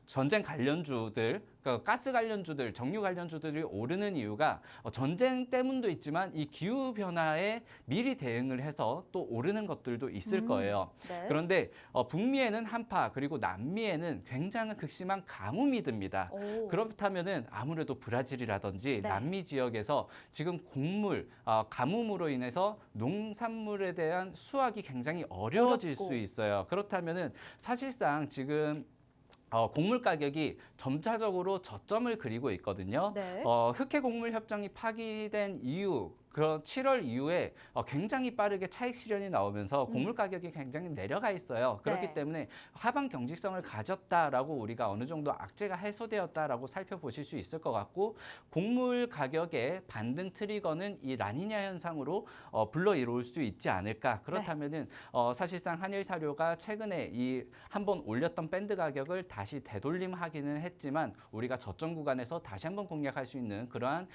전쟁 관련주들, 그러니까 가스 관련주들, 정유 관련주들이 오르는 이유가 전쟁 때문도 있지만 이 기후 변화에 미리 대응을 해서 또 오르는 것들도 있을 거예요. 네. 그런데 북미에는 한파 그리고 남미에는 굉장히 극심한 가뭄이 듭니다. 오. 그렇다면은 아무래도 브라질이라든지 네. 남미 지역에서 지금 곡물, 가뭄으로 인해서 농산물에 대한 수확이 굉장히 어려워질 어렵고. 수 있어요. 그렇다면은 사실상 지금 곡물 가격이 점차적으로 저점을 그리고 있거든요. 네. 흑해 곡물 협정이 파기된 이후 그런 7월 이후에 굉장히 빠르게 차익 실현이 나오면서 곡물 가격이 굉장히 내려가 있어요. 그렇기 네. 때문에 하방 경직성을 가졌다라고 우리가 어느 정도 악재가 해소되었다라고 살펴보실 수 있을 것 같고 곡물 가격의 반등 트리거는 이 라니냐 현상으로 불러일어올 수 있지 않을까. 그렇다면은 사실상 한일 사료가 최근에 이 한번 올렸던 밴드 가격을 다시 되돌림하기는 했지만 우리가 저점 구간에서 다시 한번 공략할 수 있는 그러한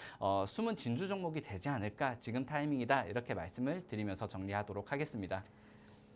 숨은 진주 종목이 되지 않을까. 지금 타이밍이다 이렇게 말씀을 드리면서 정리하도록 하겠습니다.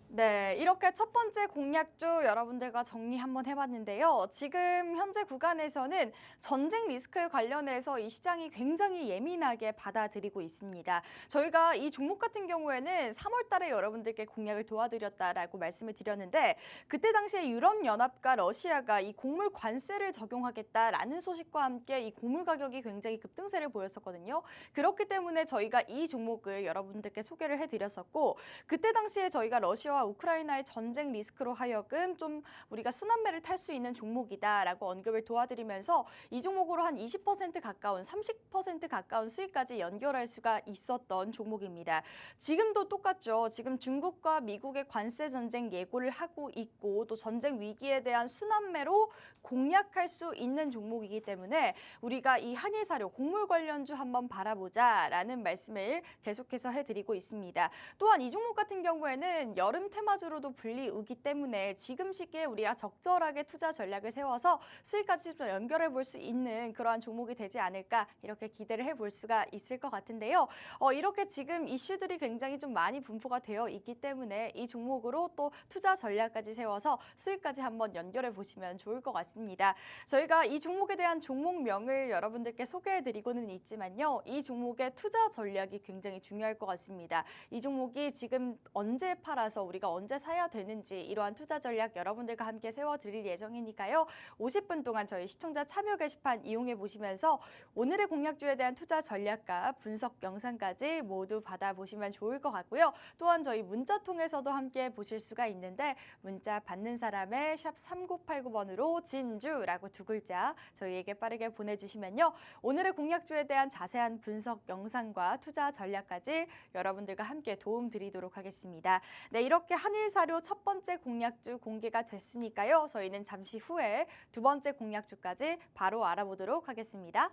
네, 이렇게 첫 번째 공약주 여러분들과 정리 한번 해봤는데요. 지금 현재 구간에서는 전쟁 리스크에 관련해서 이 시장이 굉장히 예민하게 받아들이고 있습니다. 저희가 이 종목 같은 경우에는 3월 달에 여러분들께 공약을 도와드렸다라고 말씀을 드렸는데 그때 당시에 유럽연합과 러시아가 이 곡물 관세를 적용하겠다라는 소식과 함께 이 곡물 가격이 굉장히 급등세를 보였었거든요. 그렇기 때문에 저희가 이 종목을 여러분들께 소개를 해드렸었고 그때 당시에 저희가 러시아와 우크라이나의 전쟁 리스크로 하여금 좀 우리가 순환매를 탈 수 있는 종목이다라고 언급을 도와드리면서 이 종목으로 한 20% 가까운 30% 가까운 수익까지 연결할 수가 있었던 종목입니다. 지금도 똑같죠. 지금 중국과 미국의 관세 전쟁 예고를 하고 있고 또 전쟁 위기에 대한 순환매로 공략할 수 있는 종목이기 때문에 우리가 이 한일사료 곡물 관련주 한번 바라보자라는 말씀을 계속해서 해드리고 있습니다. 또한 이 종목 같은 경우에는 여름 테마주로도 불리우기 때문에 지금 시기에 우리가 적절하게 투자 전략을 세워서 수익까지 좀 연결해 볼 수 있는 그러한 종목이 되지 않을까 이렇게 기대를 해볼 수가 있을 것 같은데요. 이렇게 지금 이슈들이 굉장히 좀 많이 분포가 되어 있기 때문에 이 종목으로 또 투자 전략까지 세워서 수익까지 한번 연결해 보시면 좋을 것 같습니다. 저희가 이 종목에 대한 종목명을 여러분들께 소개해 드리고는 있지만요. 이 종목의 투자 전략이 굉장히 중요할 것 같습니다. 이 종목이 지금 언제 팔아서 우리가 언제 사야 되는지 이러한 투자 전략 여러분들과 함께 세워드릴 예정이니까요. 50분 동안 저희 시청자 참여 게시판 이용해 보시면서 오늘의 공약주에 대한 투자 전략과 분석 영상까지 모두 받아보시면 좋을 것 같고요. 또한 저희 문자 통해서도 함께 보실 수가 있는데 문자 받는 사람의 샵 3989번으로 진주라고 두 글자 저희에게 빠르게 보내주시면요. 오늘의 공약주에 대한 자세한 분석 영상과 투자 전략까지 여러분들과 함께 도움 드리도록 하겠습니다. 네, 이렇게 한일사료 첫 번째 공약주 공개가 됐으니까요. 저희는 잠시 후에 두 번째 공약주까지 바로 알아보도록 하겠습니다.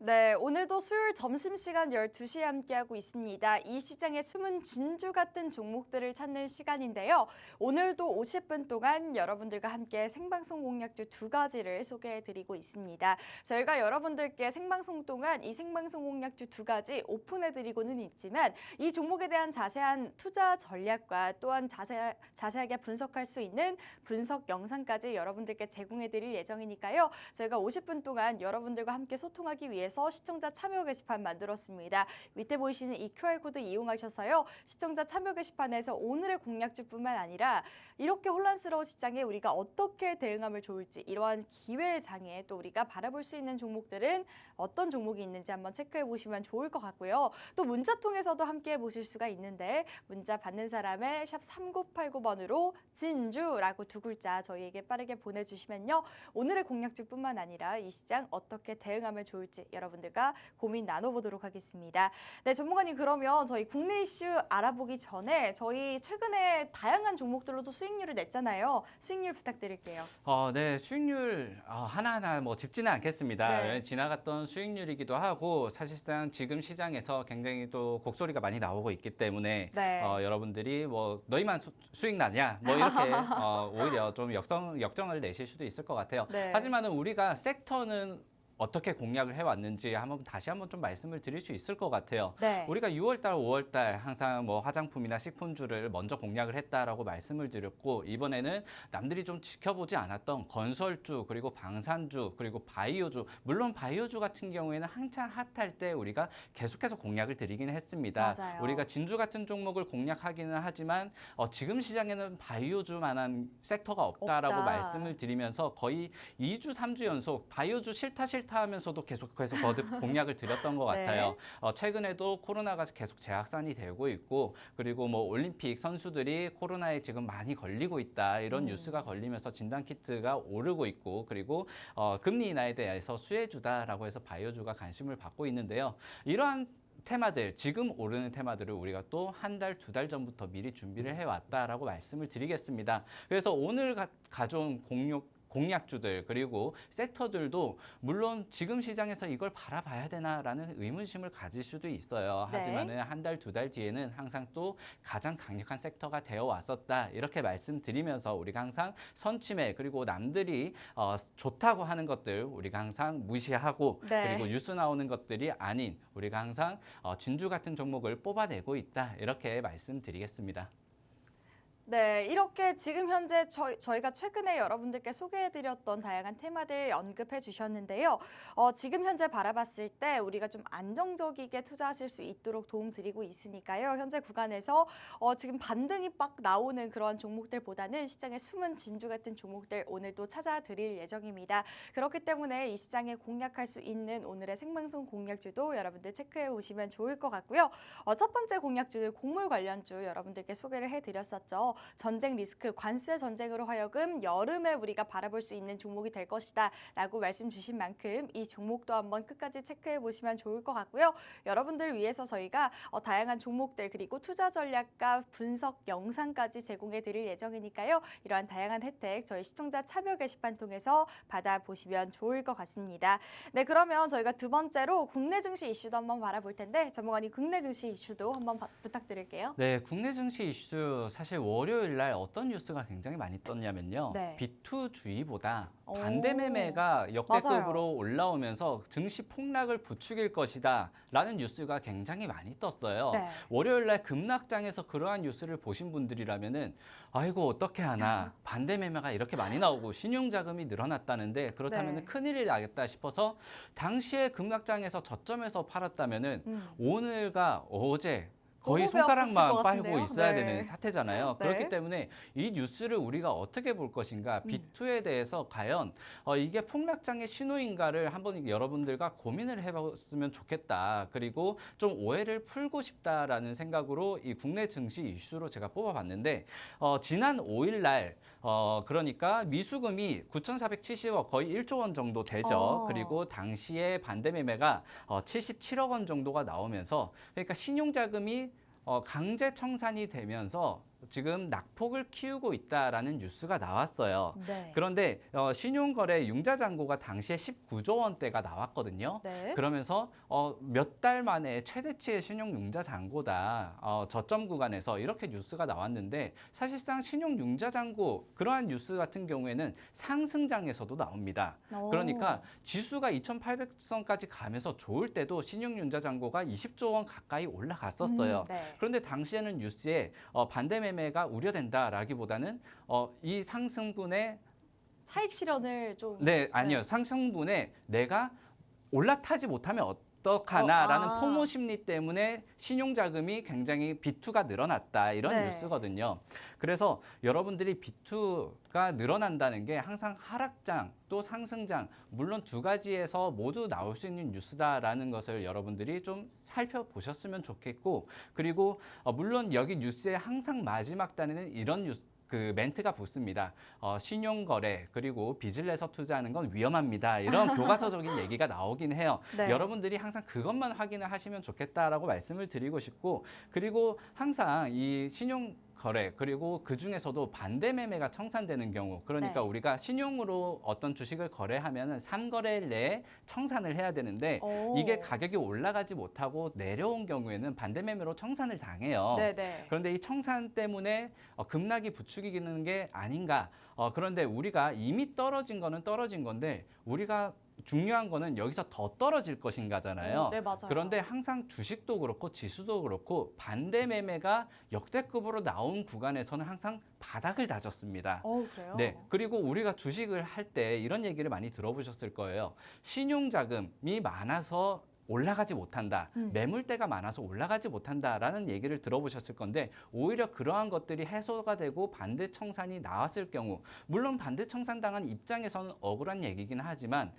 네, 오늘도 수요일 점심시간 12시에 함께하고 있습니다. 이 시장의 숨은 진주 같은 종목들을 찾는 시간인데요. 오늘도 50분 동안 여러분들과 함께 생방송 공략주 두 가지를 소개해드리고 있습니다. 저희가 여러분들께 생방송 동안 이 생방송 공략주 두 가지 오픈해드리고는 있지만 이 종목에 대한 자세한 투자 전략과 또한 자세하게 분석할 수 있는 분석 영상까지 여러분들께 제공해드릴 예정이니까요. 저희가 50분 동안 여러분들과 함께 소통하기 위해서 찾아서 시청자 참여 게시판 만들었습니다. 밑에 보이시는 이 QR코드 이용하셔서요. 시청자 참여 게시판에서 오늘의 공략주뿐만 아니라 이렇게 혼란스러운 시장에 우리가 어떻게 대응하면 좋을지 이러한 기회의 장에 또 우리가 바라볼 수 있는 종목들은 어떤 종목이 있는지 한번 체크해 보시면 좋을 것 같고요. 또 문자 통해서도 함께 보실 수가 있는데 문자 받는 사람의 샵 3989번으로 진주라고 두 글자 저희에게 빠르게 보내주시면요. 오늘의 공략주뿐만 아니라 이 시장 어떻게 대응하면 좋을지 여러분들과 고민 나눠보도록 하겠습니다. 네, 전문가님 그러면 저희 국내 이슈 알아보기 전에 저희 최근에 다양한 종목들로도 수익률을 냈잖아요. 수익률 부탁드릴게요. 네, 수익률 하나하나 뭐 짚지는 않겠습니다. 네. 지나갔던 수익률이기도 하고 사실상 지금 시장에서 굉장히 또 곡소리가 많이 나오고 있기 때문에 네. 여러분들이 뭐 너희만 수익 나냐 뭐 이렇게 오히려 좀 역정을 내실 수도 있을 것 같아요. 네. 하지만은 우리가 섹터는 어떻게 공략을 해왔는지 다시 한번 좀 말씀을 드릴 수 있을 것 같아요. 네. 우리가 6월달, 5월달 항상 뭐 화장품이나 식품주를 먼저 공략을 했다라고 말씀을 드렸고 이번에는 남들이 좀 지켜보지 않았던 건설주 그리고 방산주 그리고 바이오주 물론 바이오주 같은 경우에는 한창 핫할 때 우리가 계속해서 공략을 드리긴 했습니다. 맞아요. 우리가 진주 같은 종목을 공략하기는 하지만 지금 시장에는 바이오주만한 섹터가 없다라고 없다. 말씀을 드리면서 거의 2주, 3주 연속 바이오주 싫다 하면서도 계속해서 거듭 공략을 드렸던 것 네. 같아요. 최근에도 코로나가 계속 재확산이 되고 있고 그리고 뭐 올림픽 선수들이 코로나에 지금 많이 걸리고 있다 이런 뉴스가 걸리면서 진단키트가 오르고 있고 그리고 금리 인하에 대해서 수혜주다라고 해서 바이오주가 관심을 받고 있는데요. 이러한 테마들, 지금 오르는 테마들을 우리가 또 한 달, 두 달 전부터 미리 준비를 해왔다라고 말씀을 드리겠습니다. 그래서 오늘 가져온 공략주들 그리고 섹터들도 물론 지금 시장에서 이걸 바라봐야 되나라는 의문심을 가질 수도 있어요. 네. 하지만은 한 달, 두 달 뒤에는 항상 또 가장 강력한 섹터가 되어 왔었다. 이렇게 말씀드리면서 우리가 항상 선취매 그리고 남들이 좋다고 하는 것들 우리가 항상 무시하고 네. 그리고 뉴스 나오는 것들이 아닌 우리가 항상 진주 같은 종목을 뽑아내고 있다. 이렇게 말씀드리겠습니다. 네, 이렇게 지금 현재 저희가 최근에 여러분들께 소개해드렸던 다양한 테마들 언급해 주셨는데요. 지금 현재 바라봤을 때 우리가 좀 안정적이게 투자하실 수 있도록 도움드리고 있으니까요. 현재 구간에서 지금 반등이 막 나오는 그런 종목들보다는 시장의 숨은 진주 같은 종목들 오늘도 찾아드릴 예정입니다. 그렇기 때문에 이 시장에 공략할 수 있는 오늘의 생방송 공략주도 여러분들 체크해 보시면 좋을 것 같고요. 첫 번째 공략주는 곡물 관련주 여러분들께 소개를 해드렸었죠. 전쟁 리스크, 관세 전쟁으로 하여금 여름에 우리가 바라볼 수 있는 종목이 될 것이다 라고 말씀 주신 만큼 이 종목도 한번 끝까지 체크해 보시면 좋을 것 같고요. 여러분들 위해서 저희가 다양한 종목들 그리고 투자 전략과 분석 영상까지 제공해 드릴 예정이니까요. 이러한 다양한 혜택 저희 시청자 참여 게시판 통해서 받아보시면 좋을 것 같습니다. 네, 그러면 저희가 두 번째로 국내 증시 이슈도 한번 바라볼 텐데 전문가님 국내 증시 이슈도 한번 부탁드릴게요. 네, 국내 증시 이슈 사실 월요일 날 어떤 뉴스가 굉장히 많이 떴냐면요. 네. 비투주의보다 오. 반대 매매가 역대급으로 맞아요. 올라오면서 증시 폭락을 부추길 것이다 라는 뉴스가 굉장히 많이 떴어요. 네. 월요일 날 급락장에서 그러한 뉴스를 보신 분들이라면은 아이고 어떻게 하나 반대 매매가 이렇게 많이 나오고 신용 자금이 늘어났다는데 그렇다면 네. 큰일이 나겠다 싶어서 당시에 급락장에서 저점에서 팔았다면은 오늘과 어제 거의 너무 배 아팠을 손가락만 것 빨고 같은데요? 있어야 네. 되는 사태잖아요. 네. 그렇기 때문에 이 뉴스를 우리가 어떻게 볼 것인가, 비투에 대해서 과연 이게 폭락장의 신호인가를 한번 여러분들과 고민을 해봤으면 좋겠다. 그리고 좀 오해를 풀고 싶다라는 생각으로 이 국내 증시 이슈로 제가 뽑아봤는데 지난 5일 날 그러니까 미수금이 9,470억 거의 1조 원 정도 되죠. 그리고 당시에 반대 매매가 77억 원 정도가 나오면서 그러니까 신용자금이 강제 청산이 되면서 지금 낙폭을 키우고 있다라는 뉴스가 나왔어요. 네. 그런데 신용거래 융자잔고가 당시에 19조 원대가 나왔거든요. 네. 그러면서 몇 달 만에 최대치의 신용 융자 잔고다. 저점 구간에서 이렇게 뉴스가 나왔는데 사실상 신용 융자 잔고 그러한 뉴스 같은 경우에는 상승장에서도 나옵니다. 오. 그러니까 지수가 2,800선까지 가면서 좋을 때도 신용 융자 잔고가 20조 원 가까이 올라갔었어요. 네. 그런데 당시에는 뉴스에 반대 매매가 우려된다라기보다는 이 상승분의 차익 실현을 좀 네, 아니요. 상승분에 내가 올라타지 못하면 어떡하나라는 아. 포모 심리 때문에 신용자금이 굉장히 B2가 늘어났다 이런 네. 뉴스거든요. 그래서 여러분들이 B2가 늘어난다는 게 항상 하락장 또 상승장 물론 두 가지에서 모두 나올 수 있는 뉴스다라는 것을 여러분들이 좀 살펴보셨으면 좋겠고 그리고 물론 여기 뉴스의 항상 마지막 단에는 이런 뉴스 그 멘트가 붙습니다. 신용거래 그리고 빚을 내서 투자하는 건 위험합니다. 이런 교과서적인 얘기가 나오긴 해요. 네. 여러분들이 항상 그것만 확인을 하시면 좋겠다라고 말씀을 드리고 싶고 그리고 항상 이 신용 거래 그리고 그 중에서도 반대 매매가 청산되는 경우 그러니까 네. 우리가 신용으로 어떤 주식을 거래하면은 3거래일 내에 청산을 해야 되는데 오. 이게 가격이 올라가지 못하고 내려온 경우에는 반대 매매로 청산을 당해요. 네네. 그런데 이 청산 때문에 급락이 부추기는 게 아닌가. 그런데 우리가 이미 떨어진 거는 떨어진 건데 우리가 중요한 거는 여기서 더 떨어질 것인가잖아요. 네, 맞아요. 그런데 항상 주식도 그렇고 지수도 그렇고 반대 매매가 역대급으로 나온 구간에서는 항상 바닥을 다졌습니다. 그래요? 네. 그리고 우리가 주식을 할 때 이런 얘기를 많이 들어보셨을 거예요. 신용자금이 많아서 올라가지 못한다. 매물대가 많아서 올라가지 못한다라는 얘기를 들어보셨을 건데 오히려 그러한 것들이 해소가 되고 반대 청산이 나왔을 경우 물론 반대 청산 당한 입장에서는 억울한 얘기긴 하지만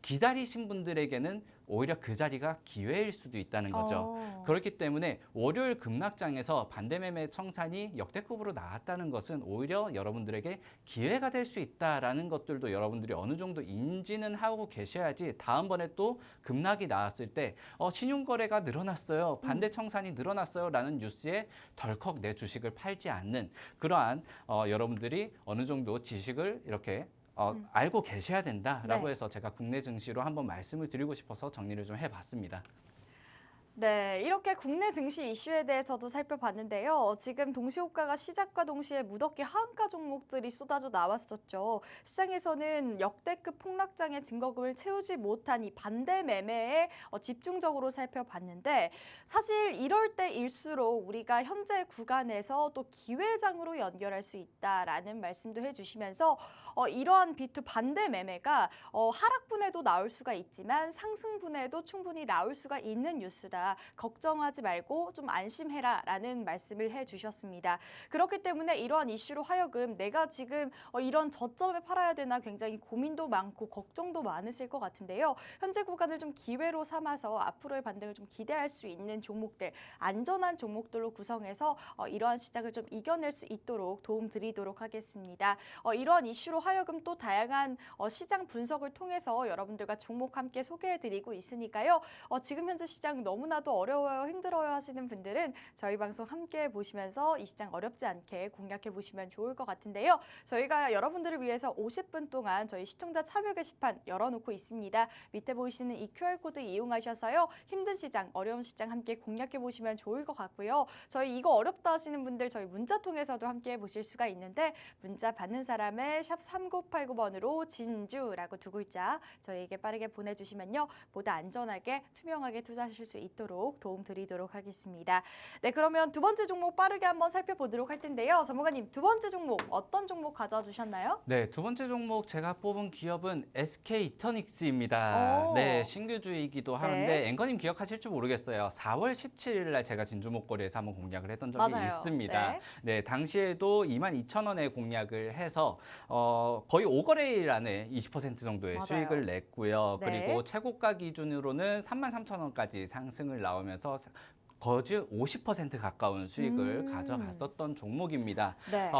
기다리신 분들에게는 오히려 그 자리가 기회일 수도 있다는 거죠. 그렇기 때문에 월요일 급락장에서 반대매매 청산이 역대급으로 나왔다는 것은 오히려 여러분들에게 기회가 될 수 있다라는 것들도 여러분들이 어느 정도 인지는 하고 계셔야지 다음번에 또 급락이 나왔을 때 신용거래가 늘어났어요. 반대 청산이 늘어났어요. 라는 뉴스에 덜컥 내 주식을 팔지 않는 그러한 여러분들이 어느 정도 지식을 이렇게 알고 계셔야 된다라고 네. 해서 제가 국내 증시로 한번 말씀을 드리고 싶어서 정리를 좀 해봤습니다. 네, 이렇게 국내 증시 이슈에 대해서도 살펴봤는데요. 지금 동시호가가 시작과 동시에 무덥게 하한가 종목들이 쏟아져 나왔었죠. 시장에서는 역대급 폭락장의 증거금을 채우지 못한 이 반대 매매에 집중적으로 살펴봤는데 사실 이럴 때일수록 우리가 현재 구간에서 또 기회장으로 연결할 수 있다라는 말씀도 해주시면서 이러한 B2 반대 매매가 하락분에도 나올 수가 있지만 상승분에도 충분히 나올 수가 있는 뉴스다. 걱정하지 말고 좀 안심해라 라는 말씀을 해주셨습니다. 그렇기 때문에 이러한 이슈로 하여금 내가 지금 이런 저점에 팔아야 되나 굉장히 고민도 많고 걱정도 많으실 것 같은데요. 현재 구간을 좀 기회로 삼아서 앞으로의 반등을 좀 기대할 수 있는 종목들, 안전한 종목들로 구성해서 이러한 시장을 좀 이겨낼 수 있도록 도움 드리도록 하겠습니다. 이러한 이슈로 하여금 또 다양한 시장 분석을 통해서 여러분들과 종목 함께 소개해드리고 있으니까요. 지금 현재 시장 너무나도 어려워요, 힘들어요 하시는 분들은 저희 방송 함께 보시면서 이 시장 어렵지 않게 공략해 보시면 좋을 것 같은데요. 저희가 여러분들을 위해서 50분 동안 저희 시청자 참여 게시판 열어놓고 있습니다. 밑에 보이시는 이 QR코드 이용하셔서요. 힘든 시장, 어려운 시장 함께 공략해 보시면 좋을 것 같고요. 저희 이거 어렵다 하시는 분들 저희 문자 통해서도 함께 보실 수가 있는데 문자 받는 사람의 샵 3989번으로 진주라고 두 글자 저희에게 빠르게 보내주시면요. 보다 안전하게 투명하게 투자하실 수 있도록 도움 드리도록 하겠습니다. 네, 그러면 두 번째 종목 빠르게 한번 살펴보도록 할 텐데요. 전문가님, 두 번째 종목 어떤 종목 가져와 주셨나요? 네, 두 번째 종목 제가 뽑은 기업은 SK 이터닉스입니다. 오. 네, 신규주이기도 하는데 네. 앵커님 기억하실지 모르겠어요. 4월 17일 날 제가 진주목걸이에서 한번 공략을 했던 적이 맞아요. 있습니다. 네. 네, 당시에도 22,000원에 공략을 해서 거의 5거래일 안에 20% 정도의 맞아요. 수익을 냈고요. 네. 그리고 최고가 기준으로는 33,000원까지 상승을 나오면서 거의 50% 가까운 수익을 가져갔었던 종목입니다. 네.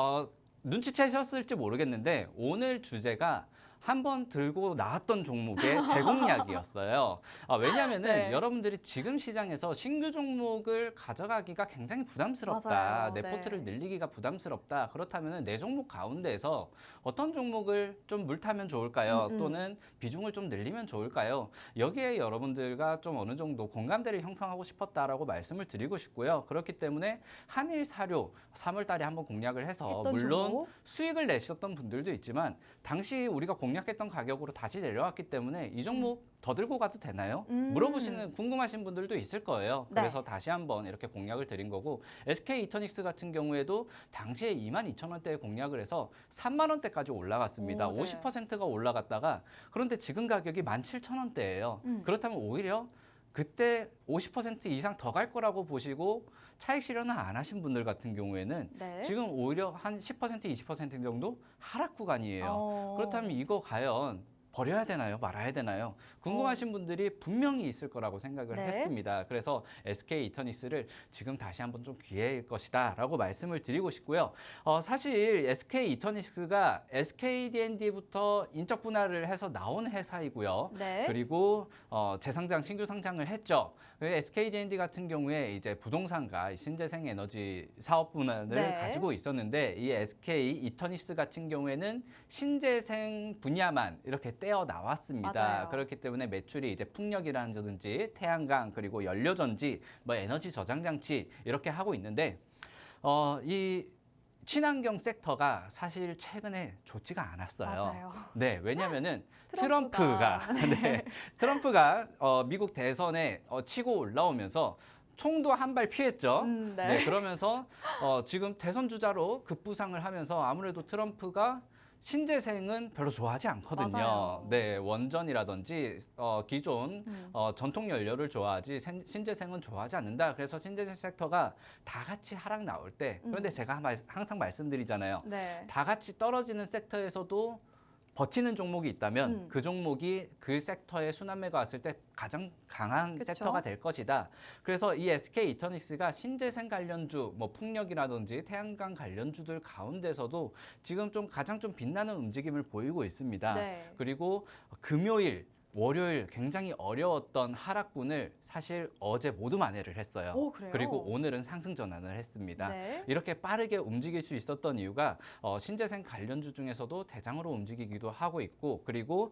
눈치채셨을지 모르겠는데 오늘 주제가 한번 들고 나왔던 종목의 재공략이었어요. 왜냐하면은 네. 여러분들이 지금 시장에서 신규 종목을 가져가기가 굉장히 부담스럽다. 맞아요. 내 네. 포트를 늘리기가 부담스럽다. 그렇다면은 내 종목 가운데에서 어떤 종목을 좀 물타면 좋을까요? 또는 비중을 좀 늘리면 좋을까요? 여기에 여러분들과 좀 어느 정도 공감대를 형성하고 싶었다라고 말씀을 드리고 싶고요. 그렇기 때문에 한일 사료 3월 달에 한번 공략을 해서 했던 물론 종목. 수익을 내셨던 분들도 있지만 당시 우리가 공략했던 가격으로 다시 내려왔기 때문에 이 종목 더 들고 가도 되나요? 물어보시는 궁금하신 분들도 있을 거예요. 네. 그래서 다시 한번 이렇게 공략을 드린 거고 SK 이터닉스 같은 경우에도 당시에 22,000원대에 공략을 해서 3만 원대까지 올라갔습니다. 오, 네. 50%가 올라갔다가 그런데 지금 가격이 17,000원대예요. 그렇다면 오히려 그때 50% 이상 더 갈 거라고 보시고 차익 실현을 안 하신 분들 같은 경우에는 네. 지금 오히려 한 10% 20% 정도 하락 구간이에요. 그렇다면 이거 과연 버려야 되나요? 말아야 되나요? 궁금하신 분들이 분명히 있을 거라고 생각을 네. 했습니다. 그래서 SK 이터닉스를 지금 다시 한번 좀 기회일 것이다 라고 말씀을 드리고 싶고요. 사실 SK 이터닉스가 SKDND부터 인적 분할을 해서 나온 회사이고요. 네. 그리고 재상장, 신규 상장을 했죠. SKDND 같은 경우에 이제 부동산과 신재생 에너지 사업 분야를 네. 가지고 있었는데 이 SK 이터닉스 같은 경우에는 신재생 분야만 이렇게 떼어 나왔습니다. 맞아요. 그렇기 때문에 매출이 이제 풍력이라든지 태양광 그리고 연료전지, 뭐 에너지 저장 장치 이렇게 하고 있는데 이 친환경 섹터가 사실 최근에 좋지가 않았어요. 맞아요. 네, 왜냐하면은 트럼프가. 트럼프가 미국 대선에 치고 올라오면서 총도 한 발 피했죠. 네. 네, 그러면서 지금 대선 주자로 급부상을 하면서 아무래도 트럼프가 신재생은 별로 좋아하지 않거든요. 맞아요. 네, 원전이라든지 기존 전통 연료를 좋아하지 신재생은 좋아하지 않는다. 그래서 신재생 섹터가 다 같이 하락 나올 때, 그런데 제가 항상 말씀드리잖아요. 네. 다 같이 떨어지는 섹터에서도 버티는 종목이 있다면 그 종목이 그 섹터에 순환매가 왔을 때 가장 강한 그쵸? 섹터가 될 것이다. 그래서 이 SK 이터닉스가 신재생 관련주, 뭐 풍력이라든지 태양광 관련주들 가운데서도 지금 좀 가장 좀 빛나는 움직임을 보이고 있습니다. 네. 그리고 금요일, 월요일 굉장히 어려웠던 하락분을 사실 어제 모두 만회를 했어요. 오, 그래요? 그리고 오늘은 상승 전환을 했습니다. 네. 이렇게 빠르게 움직일 수 있었던 이유가 신재생 관련주 중에서도 대장으로 움직이기도 하고 있고 그리고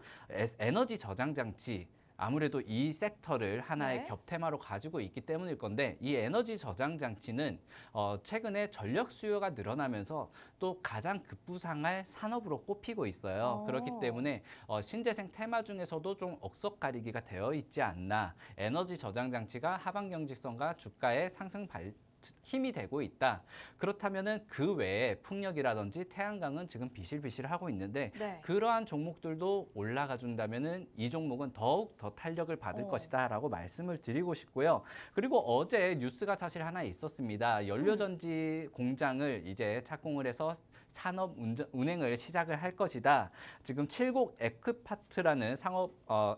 에너지 저장 장치 아무래도 이 섹터를 하나의 네. 겹테마로 가지고 있기 때문일 건데 이 에너지 저장 장치는 최근에 전력 수요가 늘어나면서 또 가장 급부상할 산업으로 꼽히고 있어요. 그렇기 때문에 신재생 테마 중에서도 좀 억석가리기가 되어 있지 않나. 에너지 저장 장치가 하방 경직성과 주가의 상승 힘이 되고 있다. 그렇다면은 그 외에 풍력이라든지 태양광은 지금 비실비실하고 있는데 네. 그러한 종목들도 올라가 준다면은 이 종목은 더욱 더 탄력을 받을 것이다라고 말씀을 드리고 싶고요. 그리고 어제 뉴스가 사실 하나 있었습니다. 연료전지 공장을 이제 착공을 해서 산업 운행을 시작을 할 것이다. 지금 칠곡 에크파트라는 상업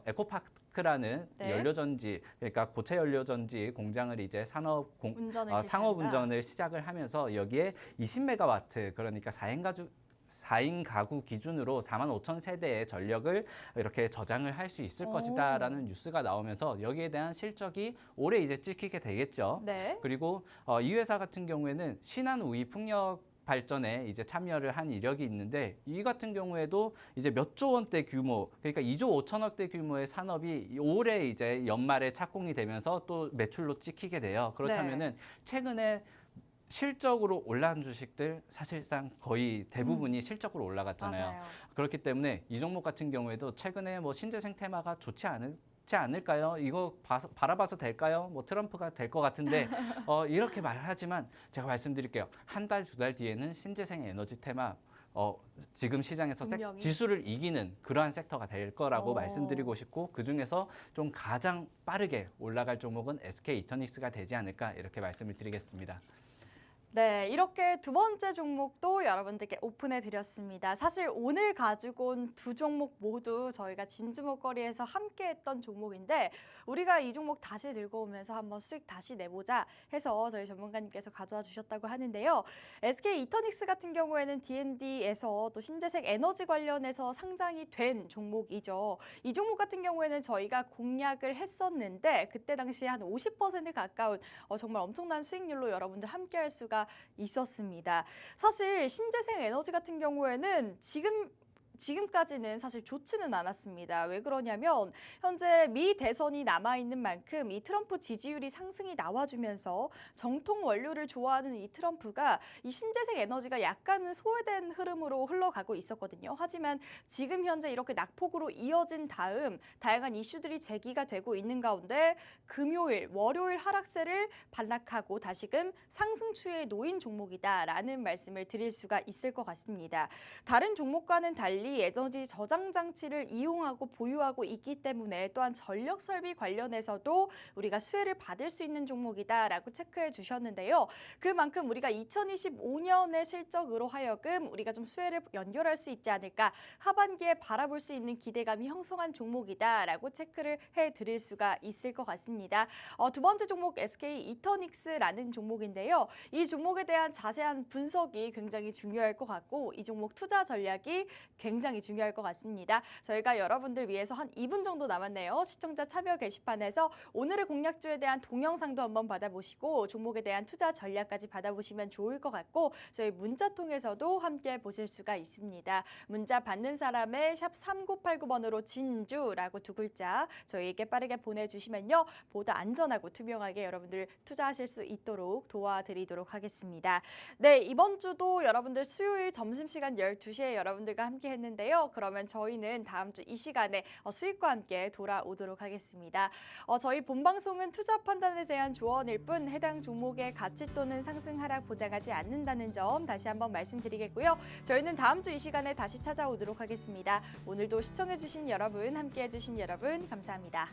에코파크라는 네. 연료전지 그러니까 고체 연료전지 공장을 이제 상업 운전을 운전을 시작을 하면서 여기에 20메가와트 그러니까 4인 가구 기준으로 45,000세대의 전력을 이렇게 저장을 할 수 있을 것이다라는 뉴스가 나오면서 여기에 대한 실적이 올해 이제 찍히게 되겠죠. 네. 그리고 이 회사 같은 경우에는 신한 우위 풍력 발전에 이제 참여를 한 이력이 있는데 이 같은 경우에도 이제 몇 조 원대 규모 그러니까 2조 5천억대 규모의 산업이 올해 이제 연말에 착공이 되면서 또 매출로 찍히게 돼요. 그렇다면은 최근에 실적으로 올라간 주식들 사실상 거의 대부분이 실적으로 올라갔잖아요. 맞아요. 그렇기 때문에 이 종목 같은 경우에도 최근에 뭐 신재생 테마가 좋지 않을까요? 이거 바라봐서 될까요? 뭐 트럼프가 될 것 같은데 이렇게 말하지만 제가 말씀드릴게요. 한 달, 두 달 뒤에는 신재생 에너지 테마 지금 시장에서 분명히. 지수를 이기는 그러한 섹터가 될 거라고 말씀드리고 싶고 그중에서 좀 가장 빠르게 올라갈 종목은 SK 이터닉스가 되지 않을까 이렇게 말씀을 드리겠습니다. 네, 이렇게 두 번째 종목도 여러분들께 오픈해 드렸습니다. 사실 오늘 가지고 온 두 종목 모두 저희가 진주목걸이에서 함께 했던 종목인데 우리가 이 종목 다시 들고 오면서 한번 수익 다시 내보자 해서 저희 전문가님께서 가져와 주셨다고 하는데요. SK 이터닉스 같은 경우에는 D&D에서 또 신재생 에너지 관련해서 상장이 된 종목이죠. 이 종목 같은 경우에는 저희가 공략을 했었는데 그때 당시에 한 50% 가까운 정말 엄청난 수익률로 여러분들 함께 할 수가 있었습니다. 사실 신재생 에너지 같은 경우에는 지금까지는 사실 좋지는 않았습니다. 왜 그러냐면 현재 미 대선이 남아있는 만큼 이 트럼프 지지율이 상승이 나와주면서 정통 원료를 좋아하는 이 트럼프가 이 신재생 에너지가 약간은 소외된 흐름으로 흘러가고 있었거든요. 하지만 지금 현재 이렇게 낙폭으로 이어진 다음 다양한 이슈들이 제기가 되고 있는 가운데 금요일, 월요일 하락세를 반락하고 다시금 상승 추세에 놓인 종목이다라는 말씀을 드릴 수가 있을 것 같습니다. 다른 종목과는 달리 에너지 저장 장치를 이용하고 보유하고 있기 때문에 또한 전력 설비 관련해서도 우리가 수혜를 받을 수 있는 종목이다라고 체크해 주셨는데요. 그만큼 우리가 2025년의 실적으로 하여금 우리가 좀 수혜를 연결할 수 있지 않을까, 하반기에 바라볼 수 있는 기대감이 형성한 종목이다라고 체크를 해드릴 수가 있을 것 같습니다. 두 번째 종목 SK 이터닉스라는 종목인데요. 이 종목에 대한 자세한 분석이 굉장히 중요할 것 같고 이 종목 투자 전략이 굉장히 중요할 것 같습니다. 저희가 여러분들 위해서 한 2분 정도 남았네요. 시청자 참여 게시판에서 오늘의 공략주에 대한 동영상도 한번 받아보시고 종목에 대한 투자 전략까지 받아보시면 좋을 것 같고 저희 문자 통해서도 함께 보실 수가 있습니다. 문자 받는 사람의 샵 3989번으로 진주라고 두 글자 저희에게 빠르게 보내주시면요. 보다 안전하고 투명하게 여러분들 투자하실 수 있도록 도와드리도록 하겠습니다. 네, 이번 주도 여러분들 수요일 점심시간 12시에 여러분들과 함께 했는데요. 그러면 저희는 다음 주 이 시간에 수익과 함께 돌아오도록 하겠습니다. 저희 본방송은 투자 판단에 대한 조언일 뿐 해당 종목의 가치 또는 상승 하락 보장하지 않는다는 점 다시 한번 말씀드리겠고요. 저희는 다음 주 이 시간에 다시 찾아오도록 하겠습니다. 오늘도 시청해주신 여러분, 함께해주신 여러분 감사합니다.